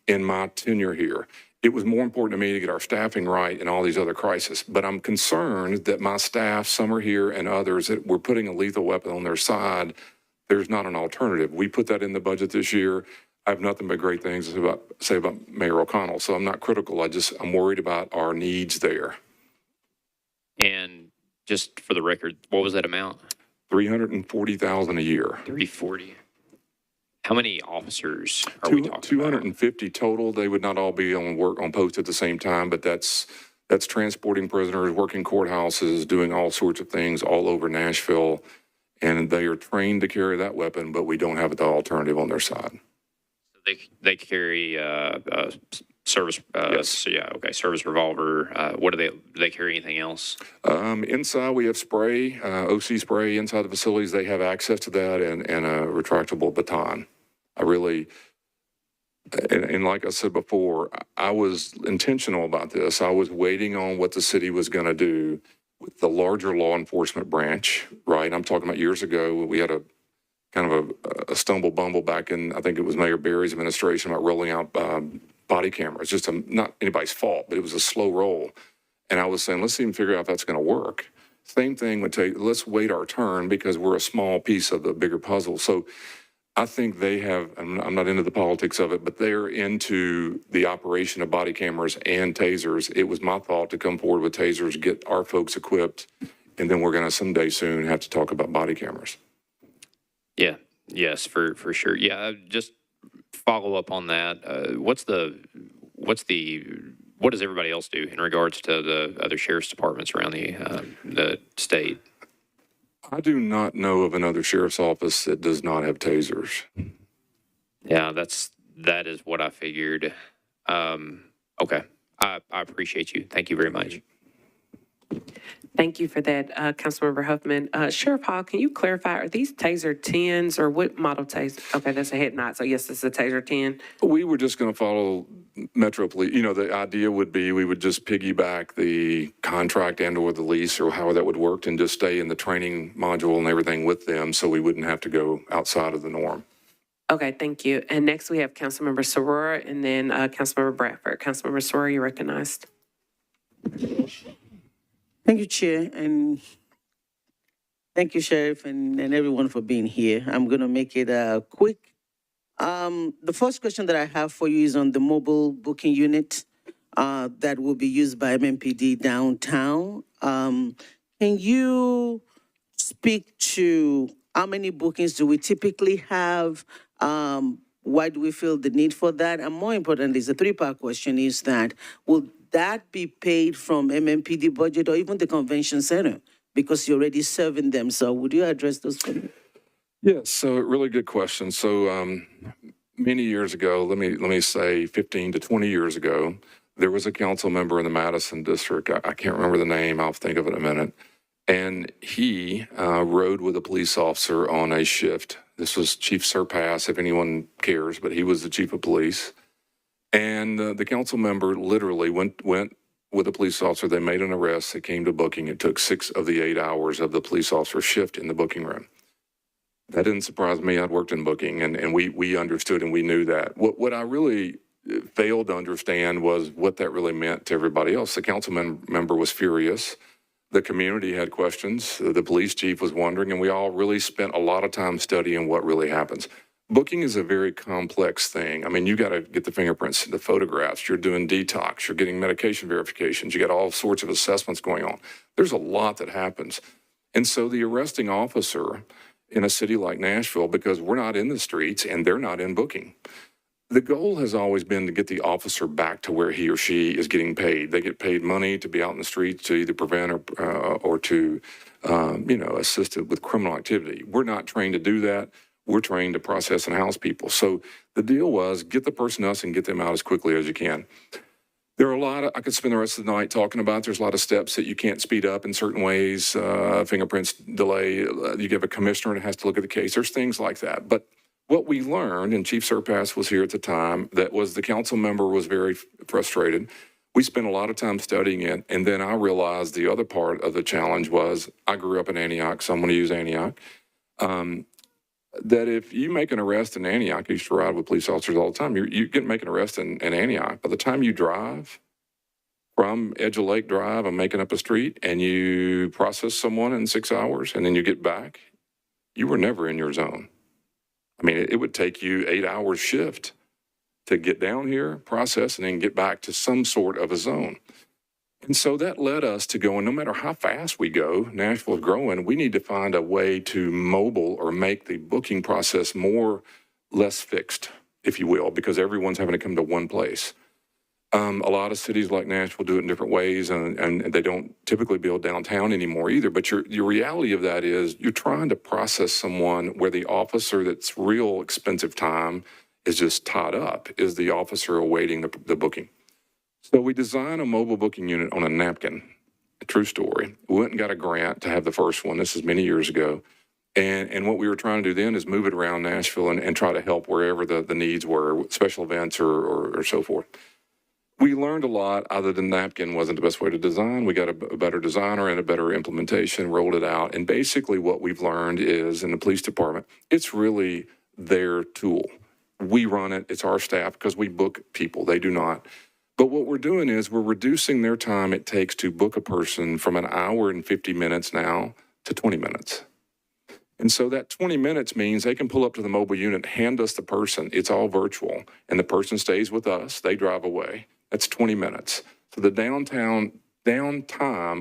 B: in my tenure here. It was more important to me to get our staffing right and all these other crises. But I'm concerned that my staff, some are here and others, that we're putting a lethal weapon on their side. There's not an alternative. We put that in the budget this year. I have nothing but great things to say about Mayor O'Connell. So I'm not critical. I'm worried about our needs there.
G: And just for the record, what was that amount?
B: $340,000 a year.
G: 340. How many officers are we talking about?
B: 250 total. They would not all be on post at the same time, but that's transporting prisoners, working courthouses, doing all sorts of things all over Nashville. And they are trained to carry that weapon, but we don't have the alternative on their side.
G: They carry service.
B: Yes.
G: So yeah. Okay. Service revolver. What do they carry? Anything else?
B: Inside we have spray, OC spray inside the facilities. They have access to that and a retractable baton. And like I said before, I was intentional about this. I was waiting on what the city was going to do with the larger law enforcement branch, right? I'm talking about years ago. We had a kind of a stumble bumble back in, I think it was Mayor Berry's administration about rolling out body cameras. Just not anybody's fault, but it was a slow roll. And I was saying, let's even figure out if that's going to work. Same thing would take, let's wait our turn because we're a small piece of the bigger puzzle. So I think they have, I'm not into the politics of it, but they're into the operation of body cameras and tasers. It was my thought to come forward with tasers, get our folks equipped, and then we're going to someday soon have to talk about body cameras.
G: Yeah. Yes. For sure. Yeah. Just follow up on that. What does everybody else do in regards to the other sheriff's departments around the state?
B: I do not know of another sheriff's office that does not have tasers.
G: Yeah, that is what I figured. Okay. I appreciate you. Thank you very much.
A: Thank you for that, Councilmember Huffman. Sheriff Hall, can you clarify, are these Taser 10s or what model taser? Okay, that's a head nod. So yes, it's a Taser 10.
B: We were just going to follow Metropolitan. You know, the idea would be we would just piggyback the contract and or the lease or however that would work and just stay in the training module and everything with them so we wouldn't have to go outside of the norm.
A: Okay, thank you. And next we have Councilmember Soror and then Councilmember Bradford. Councilmember Soror, you're recognized.
H: Thank you, Chair, and thank you, Sheriff, and everyone for being here. I'm going to make it quick. The first question that I have for you is on the mobile booking unit that will be used by MMPD downtown. Can you speak to how many bookings do we typically have? Why do we feel the need for that? And more importantly, the three-part question is that, will that be paid from MMPD budget or even the convention center? Because you're already serving them. So would you address those for me?
B: Yes, so really good question. So many years ago, let me say 15 to 20 years ago, there was a council member in the Madison district. I can't remember the name. I'll think of it in a minute. And he rode with a police officer on a shift. This was Chief Surpass, if anyone cares, but he was the chief of police. And the council member literally went with a police officer. They made an arrest. They came to booking. It took 6 of the 8 hours of the police officer's shift in the booking room. That didn't surprise me. I'd worked in booking, and we understood and we knew that. What I really failed to understand was what that really meant to everybody else. The council member was furious. The community had questions. The police chief was wondering, and we all really spent a lot of time studying what really happens. Booking is a very complex thing. I mean, you got to get the fingerprints, the photographs. You're doing detox. You're getting medication verifications. You got all sorts of assessments going on. There's a lot that happens. And so the arresting officer in a city like Nashville, because we're not in the streets and they're not in booking, the goal has always been to get the officer back to where he or she is getting paid. They get paid money to be out in the streets to either prevent or to, assist with criminal activity. We're not trained to do that. We're trained to process and house people. So the deal was get the person us and get them out as quickly as you can. There are a lot of, I could spend the rest of the night talking about, there's a lot of steps that you can't speed up in certain ways, fingerprints delay, you give a commissioner and has to look at the case. There's things like that. But what we learned, and Chief Surpass was here at the time, that was the council member was very frustrated. We spent a lot of time studying it, and then I realized the other part of the challenge was, I grew up in Antioch, so I'm going to use Antioch, that if you make an arrest in Antioch, I used to ride with police officers all the time, you can make an arrest in Antioch. By the time you drive from Edge of Lake Drive and making up a street, and you process someone in 6 hours, and then you get back, you were never in your zone. I mean, it would take you 8 hours shift to get down here, process, and then get back to some sort of a zone. And so that led us to going, no matter how fast we go, Nashville is growing, we need to find a way to mobile or make the booking process less fixed, if you will, because everyone's having to come to one place. A lot of cities like Nashville do it in different ways, and they don't typically build downtown anymore either. But your reality of that is you're trying to process someone where the officer that's real expensive time is just tied up, is the officer awaiting the booking. So we designed a mobile booking unit on a napkin, a true story. We went and got a grant to have the first one. This is many years ago. And what we were trying to do then is move it around Nashville and try to help wherever the needs were, special events or so forth. We learned a lot. Other than napkin wasn't the best way to design. We got a better designer and a better implementation, rolled it out. And basically what we've learned is in the police department, it's really their tool. We run it. It's our staff because we book people. They do not. But what we're doing is we're reducing their time it takes to book a person from an hour and 50 minutes now to 20 minutes. And so that 20 minutes means they can pull up to the mobile unit, hand us the person. It's all virtual. And the person stays with us. They drive away. That's 20 minutes. So the downtime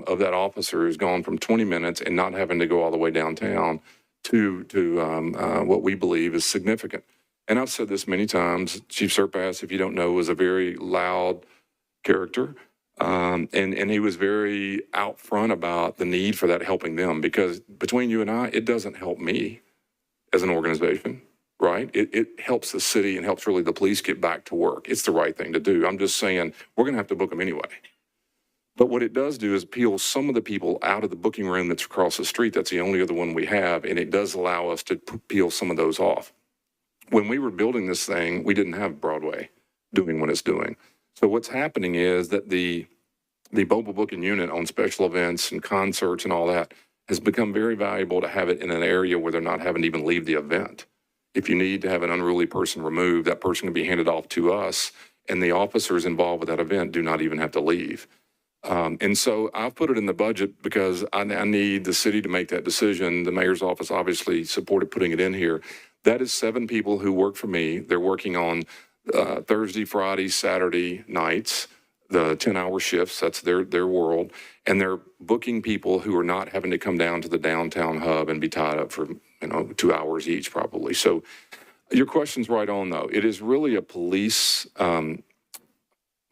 B: of that officer is gone from 20 minutes and not having to go all the way downtown to what we believe is significant. And I've said this many times, Chief Surpass, if you don't know, was a very loud character. And he was very out front about the need for that helping them, because between you and I, it doesn't help me as an organization, right? It helps the city and helps really the police get back to work. It's the right thing to do. I'm just saying we're going to have to book them anyway. But what it does do is peel some of the people out of the booking room that's across the street. That's the only other one we have. And it does allow us to peel some of those off. When we were building this thing, we didn't have Broadway doing what it's doing. So what's happening is that the mobile booking unit on special events and concerts and all that has become very valuable to have it in an area where they're not having to even leave the event. If you need to have an unruly person removed, that person can be handed off to us, and the officers involved with that event do not even have to leave. And so I've put it in the budget because I need the city to make that decision. The mayor's office obviously supported putting it in here. That is 7 people who work for me. They're working on Thursday, Friday, Saturday nights, the 10-hour shifts. That's their world. And they're booking people who are not having to come down to the downtown hub and be tied up for, 2 hours each probably. So your question's right on, though. It is really a police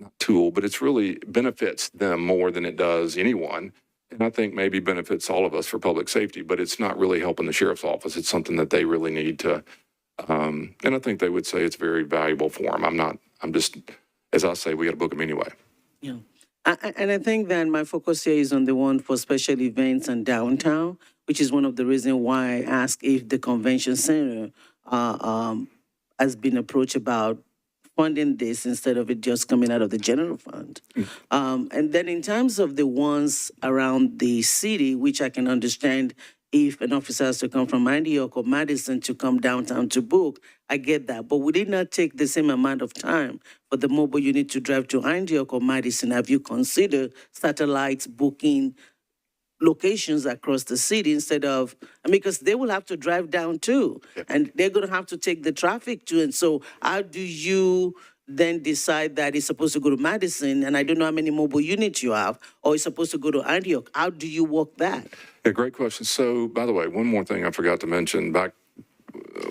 B: not tool, but it's really benefits them more than it does anyone. And I think maybe benefits all of us for public safety, but it's not really helping the sheriff's office. It's something that they really need to, and I think they would say it's very valuable for them. I'm just, as I say, we got to book them anyway.
H: Yeah. And I think that my focus here is on the one for special events and downtown, which is one of the reasons why I asked if the convention center has been approached about funding this instead of it just coming out of the general fund. And then in terms of the ones around the city, which I can understand if an officer has to come from Antioch or Madison to come downtown to book, I get that. But would it not take the same amount of time for the mobile unit to drive to Antioch or Madison? Have you considered satellites booking locations across the city instead of, because they will have to drive down too, and they're going to have to take the traffic too. And so how do you then decide that it's supposed to go to Madison, and I don't know how many mobile units you have, or it's supposed to go to Antioch? How do you work that?
B: Yeah, great question. So, by the way, one more thing I forgot to mention. Back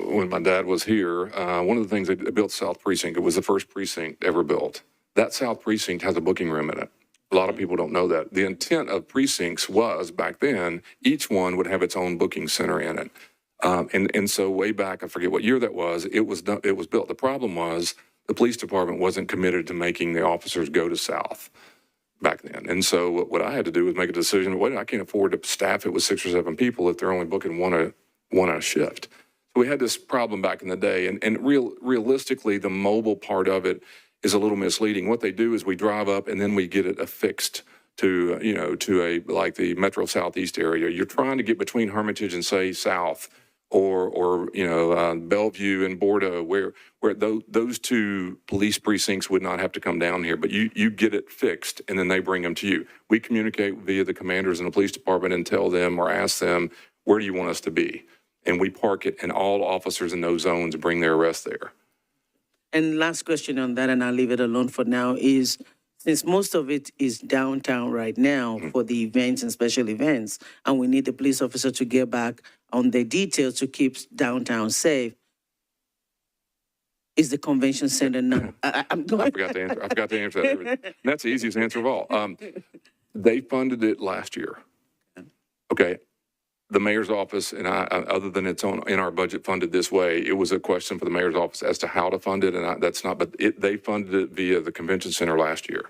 B: when my dad was here, one of the things they built South Precinct, it was the first precinct ever built. That South Precinct has a booking room in it. A lot of people don't know that. The intent of precincts was, back then, each one would have its own booking center in it. And so way back, I forget what year that was, it was built. The problem was the police department wasn't committed to making the officers go to South back then. And so what I had to do was make a decision, wait, I can't afford to staff it with 6 or 7 people if they're only booking one a shift. So we had this problem back in the day. And realistically, the mobile part of it is a little misleading. What they do is we drive up and then we get it affixed to, like the Metro Southeast area. You're trying to get between Hermitage and, say, South or Bellevue and Bordeaux, where those 2 police precincts would not have to come down here, but you get it fixed and then they bring them to you. We communicate via the commanders in the police department and tell them or ask them, where do you want us to be? And we park it, and all officers in those zones bring their arrest there.
H: And last question on that, and I'll leave it alone for now, is since most of it is downtown right now for the events and special events, and we need the police officer to get back on the details to keep downtown safe, is the convention center now?
B: I forgot to answer that. That's the easiest answer of all. They funded it last year. Okay. The mayor's office and I, other than it's in our budget funded this way, it was a question for the mayor's office as to how to fund it, and they funded it via the convention center last year.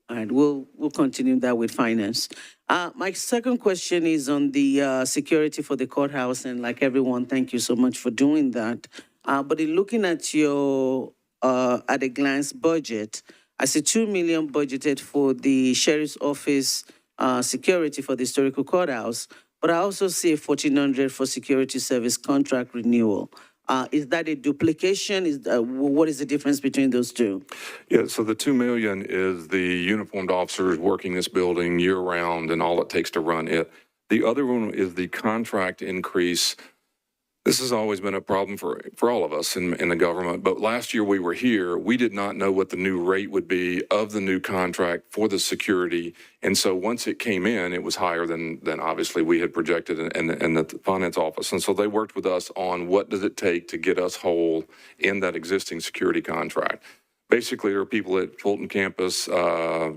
H: All right, we'll continue that with finance. My second question is on the security for the courthouse, and like everyone, thank you so much for doing that. But in looking at your at a glance budget, I see $2 million budgeted for the sheriff's office security for the historical courthouse, but I also see $1,400 for security service contract renewal. Is that a duplication? What is the difference between those two?
B: Yeah, so the $2 million is the uniformed officers working this building year round and all it takes to run it. The other one is the contract increase. This has always been a problem for all of us in the government, but last year we were here, we did not know what the new rate would be of the new contract for the security. And so once it came in, it was higher than obviously we had projected in the finance office. And so they worked with us on what does it take to get us whole in that existing security contract. Basically, there are people at Fulton campus, I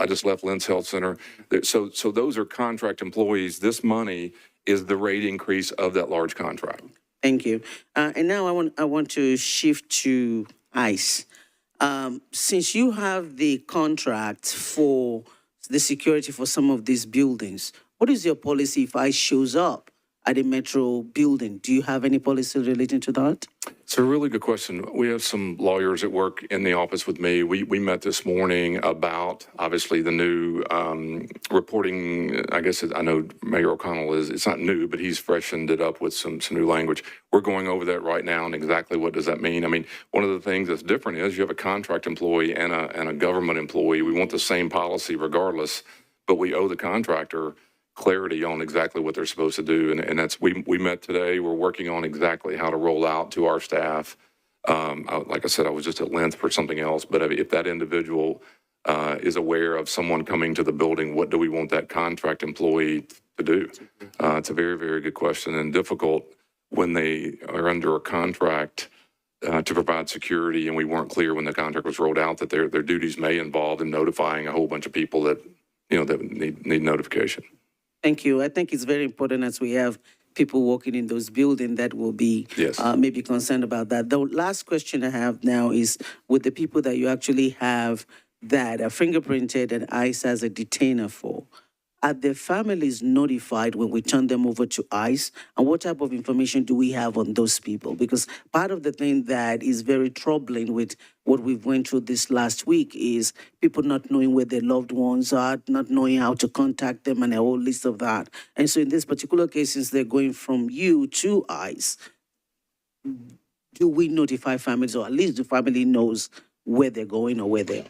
B: just left Lynn's Health Center. So those are contract employees. This money is the rate increase of that large contract.
H: Thank you. And now I want to shift to ICE. Since you have the contract for the security for some of these buildings, what is your policy if ICE shows up at a metro building? Do you have any policy relating to that?
B: It's a really good question. We have some lawyers that work in the office with me. We met this morning about, obviously, the new reporting. I guess I know Mayor O'Connell it's not new, but he's freshened it up with some new language. We're going over that right now and exactly what does that mean. I mean, one of the things that's different is you have a contract employee and a government employee. We want the same policy regardless, but we owe the contractor clarity on exactly what they're supposed to do. And that's, we met today. We're working on exactly how to roll out to our staff. Like I said, I was just at length for something else, but if that individual is aware of someone coming to the building, what do we want that contract employee to do? It's a very, very good question and difficult when they are under a contract to provide security, and we weren't clear when the contract was rolled out that their duties may involve in notifying a whole bunch of people that, that need notification.
H: Thank you. I think it's very important as we have people working in those buildings that will be maybe concerned about that. The last question I have now is with the people that you actually have that are fingerprinted and ICE as a detainer for, are their families notified when we turn them over to ICE? And what type of information do we have on those people? Because part of the thing that is very troubling with what we've went through this last week is people not knowing where their loved ones are, not knowing how to contact them, and a whole list of that. And so in this particular case, since they're going from you to ICE, do we notify families, or at least the family knows where they're going or where they are?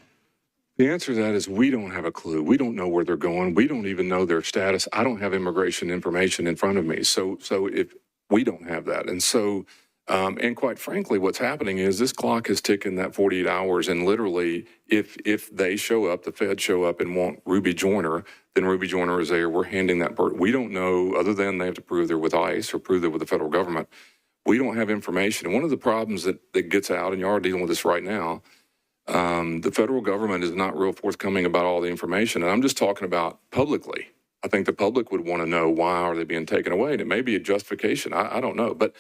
B: The answer to that is we don't have a clue. We don't know where they're going. We don't even know their status. I don't have immigration information in front of me. So if we don't have that. And so, and quite frankly, what's happening is this clock is ticking that 48 hours. And literally, if they show up, the feds show up and want Ruby Joyner, then Ruby Joyner is there. We're handing that bird. We don't know, other than they have to prove they're with ICE or prove they're with the federal government. We don't have information. And one of the problems that gets out, and you are dealing with this right now, the federal government is not real forthcoming about all the information. And I'm just talking about publicly. I think the public would want to know, why are they being taken away? And it may be a justification. I don't know. But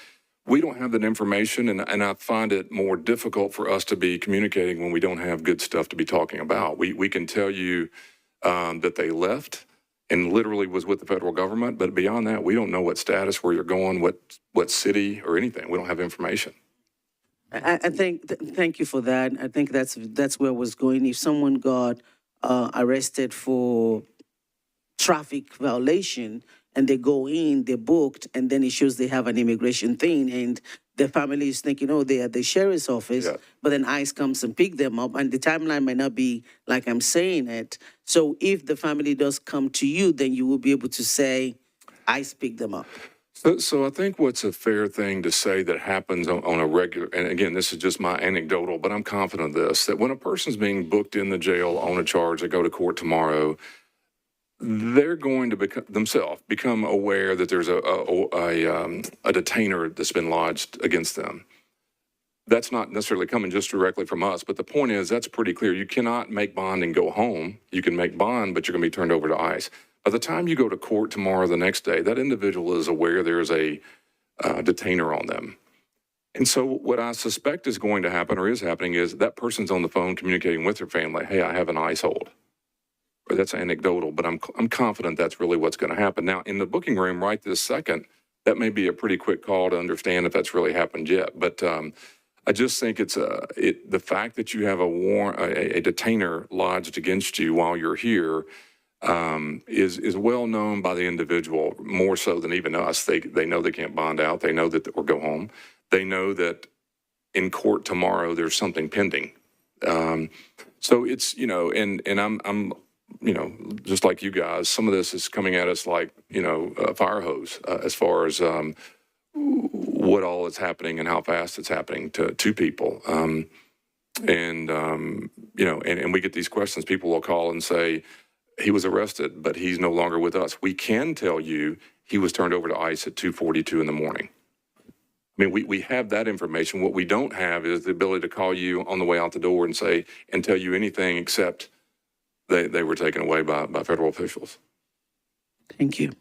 B: we don't have that information. And I find it more difficult for us to be communicating when we don't have good stuff to be talking about. We can tell you that they left and literally was with the federal government. But beyond that, we don't know what status, where you're going, what city or anything. We don't have information.
H: I think, thank you for that. I think that's where I was going. If someone got arrested for traffic violation and they go in, they're booked, and then it shows they have an immigration thing, and the family is thinking, oh, they are at the sheriff's office, but then ICE comes and pick them up, and the timeline might not be like I'm saying it. So if the family does come to you, then you will be able to say, ICE picked them up.
B: So I think what's a fair thing to say that happens on a regular, and again, this is just my anecdotal, but I'm confident of this, that when a person's being booked in the jail on a charge, they go to court tomorrow, they're going to become aware that there's a detainer that's been lodged against them. That's not necessarily coming just directly from us, but the point is that's pretty clear. You cannot make bond and go home. You can make bond, but you're going to be turned over to ICE. By the time you go to court tomorrow, the next day, that individual is aware there's a detainer on them. And so what I suspect is going to happen, or is happening, is that person's on the phone communicating with their family, hey, I have an ICE hold. Or that's anecdotal, but I'm confident that's really what's going to happen. Now, in the booking room right this second, that may be a pretty quick call to understand if that's really happened yet. But I just think it's the fact that you have a detainer lodged against you while you're here is well known by the individual, more so than even us. They know they can't bond out. They know that or go home. They know that in court tomorrow there's something pending. So it's, and I'm just like you guys, some of this is coming at us like, a fire hose as far as what all is happening and how fast it's happening to people. And we get these questions. People will call and say, he was arrested, but he's no longer with us. We can tell you he was turned over to ICE at 2:42 in the morning. I mean, we have that information. What we don't have is the ability to call you on the way out the door and tell you anything except they were taken away by federal officials.
H: Thank you.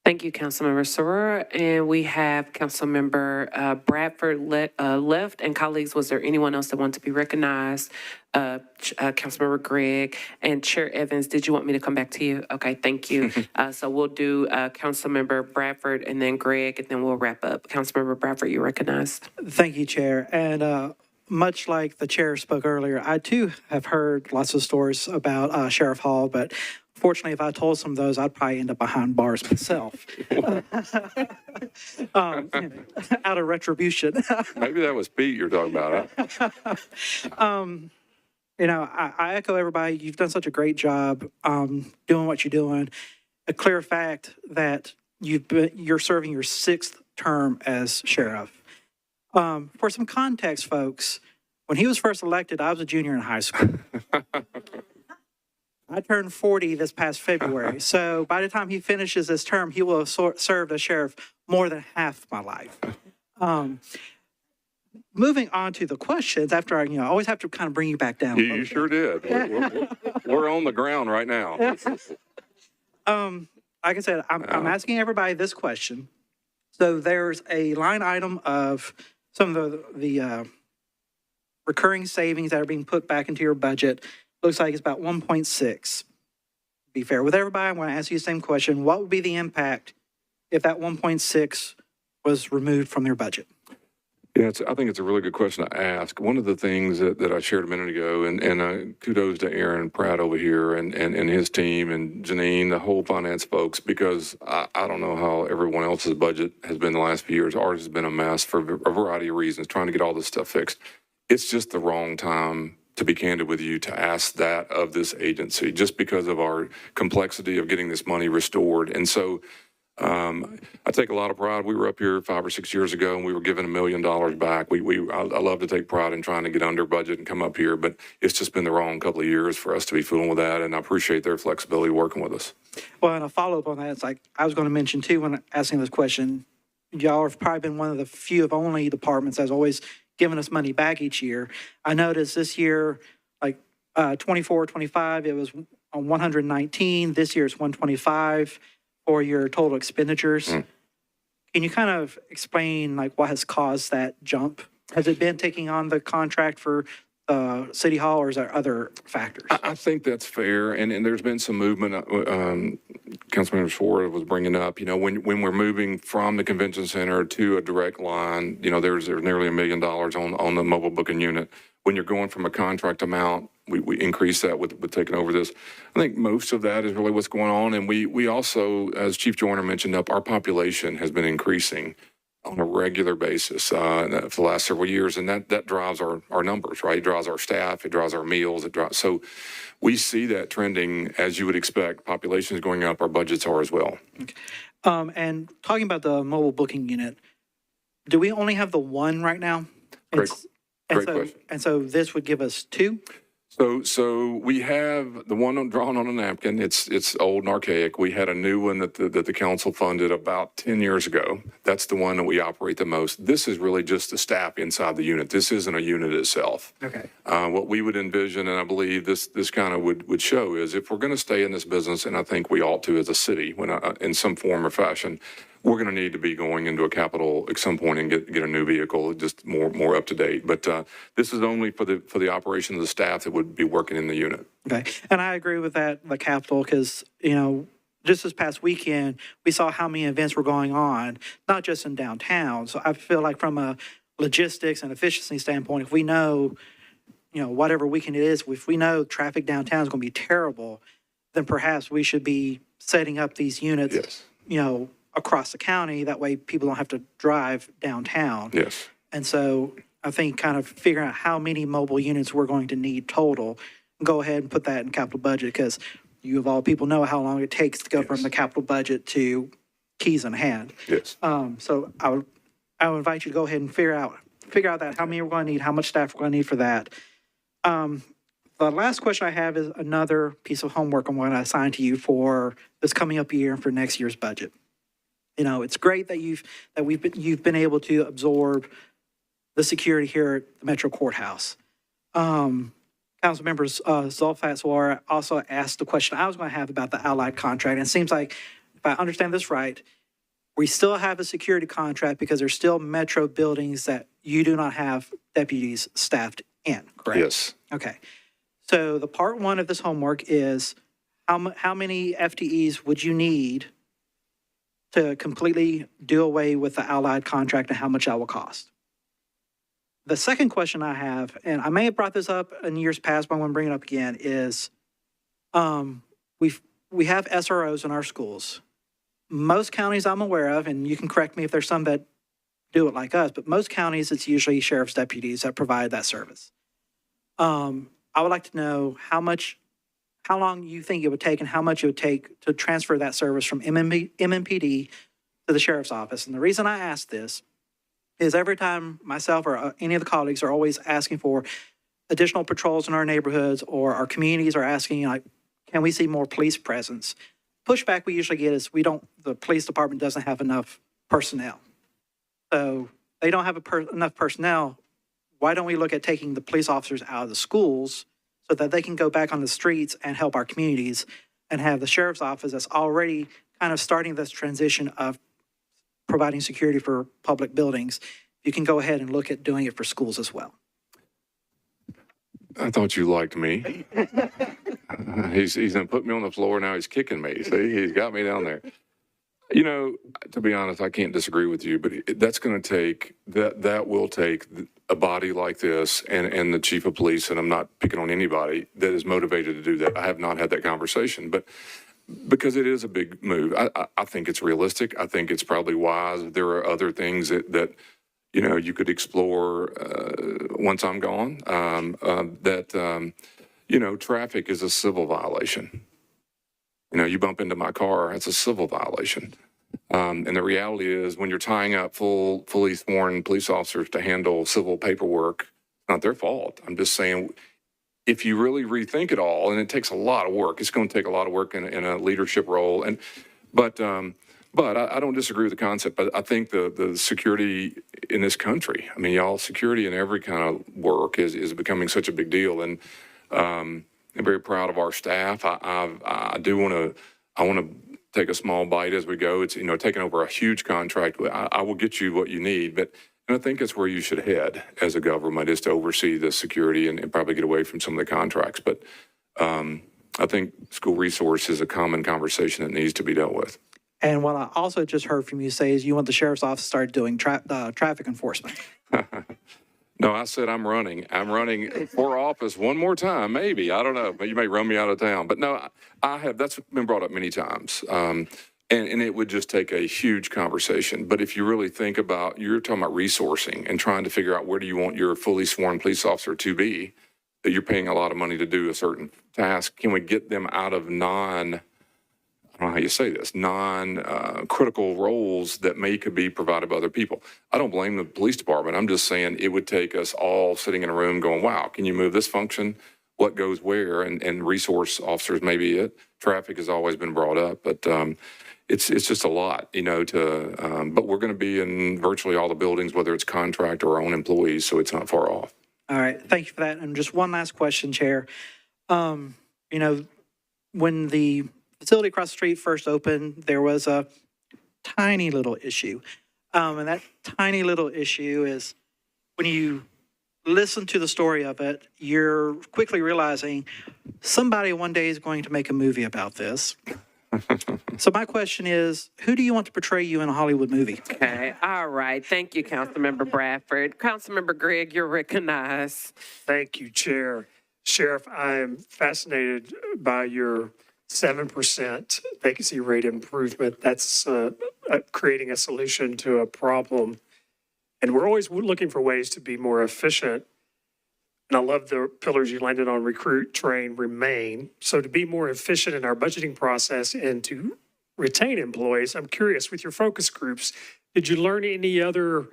A: Thank you, Councilmember Soror. And we have Councilmember Bradford left. And colleagues, was there anyone else that wanted to be recognized? Councilmember Gregg and Chair Evans, did you want me to come back to you? Okay, thank you. So we'll do Councilmember Bradford and then Gregg, and then we'll wrap up. Councilmember Bradford, you recognized.
I: Thank you, Chair. And much like the chair spoke earlier, I too have heard lots of stories about Sheriff Hall, but fortunately, if I told some of those, I'd probably end up behind bars myself. Out of retribution.
B: Maybe that was Pete you're talking about, huh?
I: I echo everybody. You've done such a great job doing what you're doing. A clear fact that you're serving your 6th term as sheriff. For some context, folks, when he was first elected, I was a junior in high school. I turned 40 this past February. So by the time he finishes his term, he will have served as sheriff more than half my life. Moving on to the questions, after I always have to kind of bring you back down.
B: You sure did. We're on the ground right now.
I: Like I said, I'm asking everybody this question. So there's a line item of some of the recurring savings that are being put back into your budget. Looks like it's about 1.6. Be fair with everybody, I'm going to ask you the same question. What would be the impact if that 1.6 was removed from their budget?
B: Yeah, I think it's a really good question to ask. One of the things that I shared a minute ago, and kudos to Aaron Pratt over here and his team and Janine, the whole finance folks, because I don't know how everyone else's budget has been the last few years. Ours has been a mess for a variety of reasons, trying to get all this stuff fixed. It's just the wrong time, to be candid with you, to ask that of this agency, just because of our complexity of getting this money restored. And so I take a lot of pride. We were up here 5 or 6 years ago, and we were given $1 million back. I love to take pride in trying to get under budget and come up here, but it's just been the wrong couple of years for us to be fooling with that, and I appreciate their flexibility working with us.
I: Well, and a follow-up on that, it's like I was going to mention too when asking this question, y'all have probably been one of the few of only departments that's always given us money back each year. I noticed this year, like 24, 25, it was 119. This year it's 125 for your total expenditures. Can you kind of explain like what has caused that jump? Has it been taking on the contract for City Hall, or is there other factors?
B: I think that's fair, and there's been some movement. Councilmember Schwartz was bringing up, when we're moving from the convention center to a direct line, there's nearly $1 million on the mobile booking unit. When you're going from a contract amount, we increase that with taking over this. I think most of that is really what's going on, and we also, as Chief Joyner mentioned, our population has been increasing on a regular basis for the last several years, and that drives our numbers, right? It drives our staff, it drives our meals, so we see that trending as you would expect. Population is going up, our budgets are as well.
I: Okay. And talking about the mobile booking unit, do we only have the one right now?
B: Great question.
I: And so this would give us two?
B: So we have the one drawn on a napkin. It's old and archaic. We had a new one that the council funded about 10 years ago. That's the one that we operate the most. This is really just the staff inside the unit. This isn't a unit itself.
I: Okay.
B: What we would envision, and I believe this kind of would show, is if we're going to stay in this business, and I think we ought to as a city, in some form or fashion, we're going to need to be going into a capital at some point and get a new vehicle, just more up to date. But this is only for the operation of the staff that would be working in the unit.
I: Okay, and I agree with that, the capital, because, just this past weekend, we saw how many events were going on, not just in downtown. So I feel like from a logistics and efficiency standpoint, if we know, whatever weekend it is, if we know traffic downtown is going to be terrible, then perhaps we should be setting up these units,
B: Yes.
I: Across the county. That way people don't have to drive downtown.
B: Yes.
I: And so I think kind of figuring out how many mobile units we're going to need total, go ahead and put that in capital budget, because you of all people know how long it takes to go from the capital budget to keys in hand.
B: Yes.
I: So I would invite you to go ahead and figure out that how many we're going to need, how much staff we're going to need for that. The last question I have is another piece of homework I'm going to assign to you for this coming up year and for next year's budget. It's great that you've been able to absorb the security here at the Metro Courthouse. Council members Zulfat Swar also asked the question I was going to have about the allied contract. And it seems like, if I understand this right, we still have a security contract because there's still metro buildings that you do not have deputies staffed in, correct?
B: Yes.
I: Okay. So the part one of this homework is how many FTEs would you need to completely do away with the allied contract and how much that will cost? The second question I have, and I may have brought this up in years past, but I'm going to bring it up again, is we have SROs in our schools. Most counties I'm aware of, and you can correct me if there's some that do it like us, but most counties, it's usually sheriff's deputies that provide that service. I would like to know how long you think it would take and how much it would take to transfer that service from MMPD to the sheriff's office. And the reason I ask this is every time myself or any of the colleagues are always asking for additional patrols in our neighborhoods, or our communities are asking, like, can we see more police presence? Pushback we usually get is the police department doesn't have enough personnel. So they don't have enough personnel. Why don't we look at taking the police officers out of the schools so that they can go back on the streets and help our communities, and have the sheriff's office that's already kind of starting this transition of providing security for public buildings. You can go ahead and look at doing it for schools as well.
B: I thought you liked me. He's going to put me on the floor. Now he's kicking me. See, he's got me down there. You know, to be honest, I can't disagree with you, but that's going to take, that will take a body like this and the chief of police, and I'm not picking on anybody that is motivated to do that. I have not had that conversation, but because it is a big move, I think it's realistic. I think it's probably wise. There are other things that you know, you could explore once I'm gone, you know, traffic is a civil violation. You know, you bump into my car, it's a civil violation. And the reality is when you're tying up fully sworn police officers to handle civil paperwork, it's not their fault. I'm just saying, if you really rethink it all, and it takes a lot of work, it's going to take a lot of work in a leadership role. But I don't disagree with the concept, but I think the security in this country, I mean, y'all, security in every kind of work is becoming such a big deal. And I'm very proud of our staff. I want to take a small bite as we go. It's, you know, taking over a huge contract. I will get you what you need, and I think that's where you should head as a government, is to oversee the security and probably get away from some of the contracts. But I think school resource is a common conversation that needs to be dealt with.
I: And what I also just heard from you say is you want the sheriff's office to start doing traffic enforcement.
B: No, I said I'm running for office one more time, maybe. I don't know. But you may run me out of town. But no, I have. That's been brought up many times. And it would just take a huge conversation. But if you really think about, you're talking about resourcing and trying to figure out where do you want your fully sworn police officer to be, that you're paying a lot of money to do a certain task. Can we get them out of I don't know how you say this, non-critical roles that could be provided by other people? I don't blame the police department. I'm just saying it would take us all sitting in a room going, wow, can you move this function? What goes where? And resource officers may be it. Traffic has always been brought up, but it's just a lot, you know, but we're going to be in virtually all the buildings, whether it's contract or our own employees, so it's not far off.
I: All right. Thank you for that. And just one last question, Chair. You know, when the facility across the street first opened, there was a tiny little issue. And that tiny little issue is when you listen to the story of it, you're quickly realizing somebody one day is going to make a movie about this. So my question is, who do you want to portray you in a Hollywood movie?
A: Okay, all right. Thank you, Councilmember Bradford. Councilmember Gregg, you're recognized.
J: Thank you, Chair. Sheriff, I am fascinated by your 7% vacancy rate improvement. That's creating a solution to a problem. And we're always looking for ways to be more efficient. And I love the pillars you landed on: recruit, train, remain. So to be more efficient in our budgeting process and to retain employees, I'm curious, with your focus groups, did you learn any other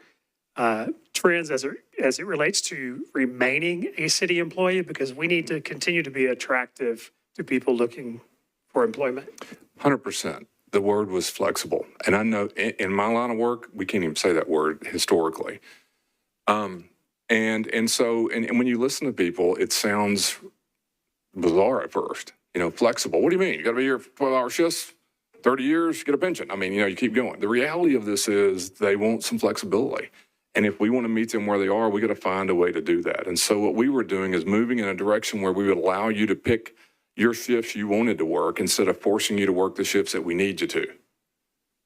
J: trends as it relates to remaining a city employee? Because we need to continue to be attractive to people looking for employment.
B: 100%. The word was flexible. And I know in my line of work, we can't even say that word historically. And so when you listen to people, it sounds bizarre at first. You know, flexible. What do you mean? You got to be here 12-hour shifts? 30 years, get a pension. I mean, you keep going. The reality of this is they want some flexibility. And if we want to meet them where they are, we got to find a way to do that. And so what we were doing is moving in a direction where we would allow you to pick your shifts you wanted to work instead of forcing you to work the shifts that we need you to,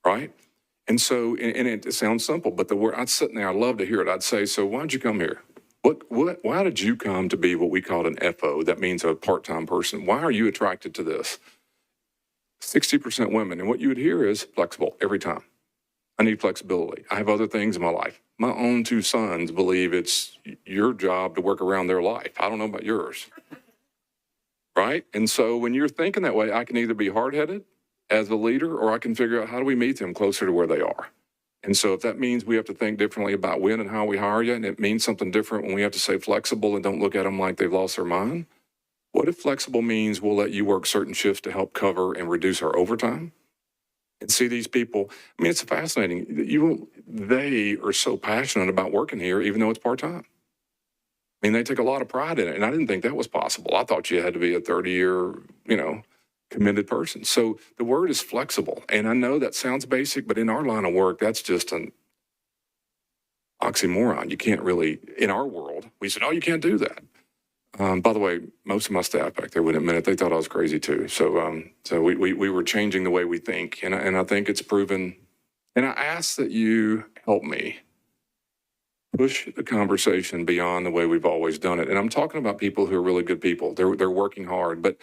B: right? And so, and it sounds simple, but the word, I'd sit there, I'd love to hear it. I'd say, so why'd you come here? Why did you come to be what we called an FO? That means a part-time person. Why are you attracted to this? 60% women. And what you would hear is flexible every time. I need flexibility. I have other things in my life. My own two sons believe it's your job to work around their life. I don't know about yours. Right? And so when you're thinking that way, I can either be hard-headed as a leader, or I can figure out how do we meet them closer to where they are. And so if that means we have to think differently about when and how we hire you, and it means something different when we have to say flexible and don't look at them like they've lost their mind, what if flexible means we'll let you work certain shifts to help cover and reduce our overtime? And see these people, I mean, it's fascinating. They are so passionate about working here, even though it's part-time. I mean, they take a lot of pride in it, and I didn't think that was possible. I thought you had to be a 30-year, committed person. So the word is flexible, and I know that sounds basic, but in our line of work, that's just an oxymoron. You can't really, in our world, we said, oh, you can't do that. By the way, most of my staff back there wouldn't admit it. They thought I was crazy too. So we were changing the way we think, and I think it's proven. And I ask that you help me push the conversation beyond the way we've always done it. And I'm talking about people who are really good people. They're working hard, but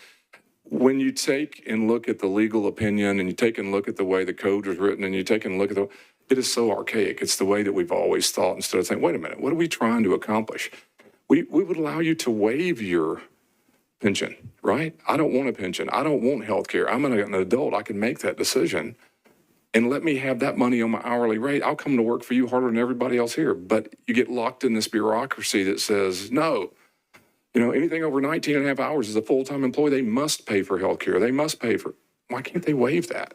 B: when you take and look at the legal opinion, and you take and look at the way the code was written, and you take and look at it is so archaic. It's the way that we've always thought, instead of saying, wait a minute, what are we trying to accomplish? We would allow you to waive your pension, right? I don't want a pension. I don't want health care. I'm an adult. I can make that decision. And let me have that money on my hourly rate. I'll come to work for you harder than everybody else here. But you get locked in this bureaucracy that says, no, anything over 19 and a half hours is a full-time employee. They must pay for health care. They must pay for, why can't they waive that?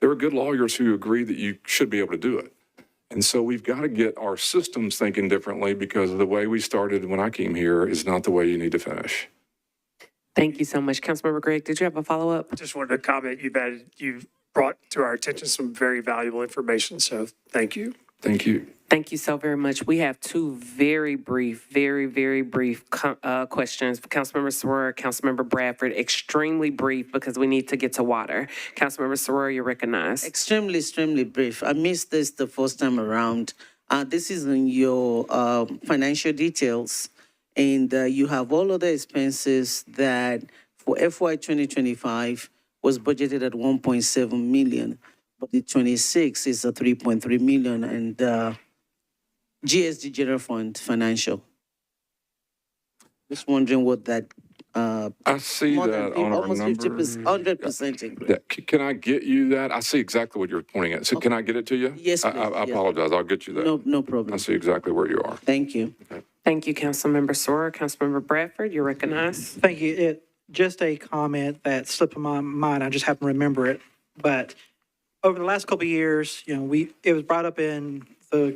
B: There are good lawyers who agree that you should be able to do it. And so we've got to get our systems thinking differently, because the way we started when I came here is not the way you need to finish.
A: Thank you so much. Councilmember Gregg, did you have a follow-up?
J: Just wanted to comment, you've brought to our attention some very valuable information, so thank you.
B: Thank you.
A: Thank you so very much. We have two very brief questions. Councilmember Soror, Councilmember Bradford, extremely brief because we need to get to water. Councilmember Soror, you're recognized.
H: Extremely brief. I missed this the first time around. This is in your financial details, and you have all other expenses that for FY 2025 was budgeted at 1.7 million, but the 26 is a 3.3 million, and GSD General Fund Financial. Just wondering what that.
B: I see that on our
H: almost
B: number.
H: 100% increase.
B: Yeah, can I get you that? I see exactly what you're pointing at. So can I get it to you?
H: Yes, please.
B: I apologize. I'll get you that.
H: No
B: I
H: problem.
B: see exactly where you are.
H: Thank you.
A: Thank you, Councilmember Soror. Councilmember Bradford, you're recognized.
I: Thank you. Just a comment that slipped in my mind. I just happen to remember it. But over the last couple of years, it was brought up in the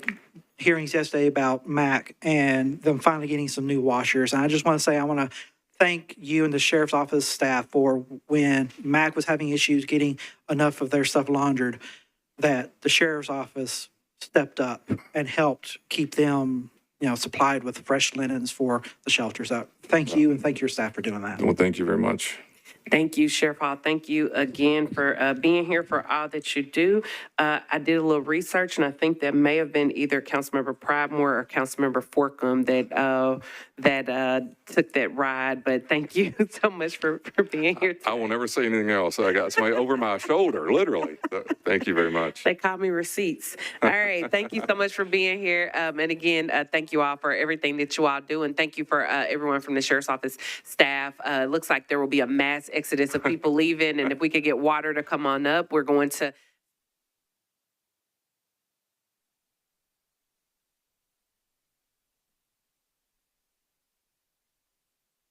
I: hearings yesterday about MAC and them finally getting some new washers. And I just want to say, I want to thank you and the Sheriff's Office staff for when MAC was having issues getting enough of their stuff laundered, that the Sheriff's Office stepped up and helped keep them, supplied with fresh linens for the shelters. So thank you, and thank your staff for doing that.
B: Well, thank you very much.
A: Thank you, Sheriff Hall. Thank you again for being here, for all that you do. I did a little research, and I think that may have been either Councilmember Pridemore or Councilmember Forkum that took that ride. But thank you so much for being here today.
B: I will never say anything else. I got somebody over my shoulder, literally. So, thank you very much.
A: They call me receipts. All right. Thank you so much for being here. And again, thank you all for everything that you all do. And thank you for everyone from the Sheriff's Office staff. Looks like there will be a mass exodus of people leaving. And if we could get water to come on up, we're going to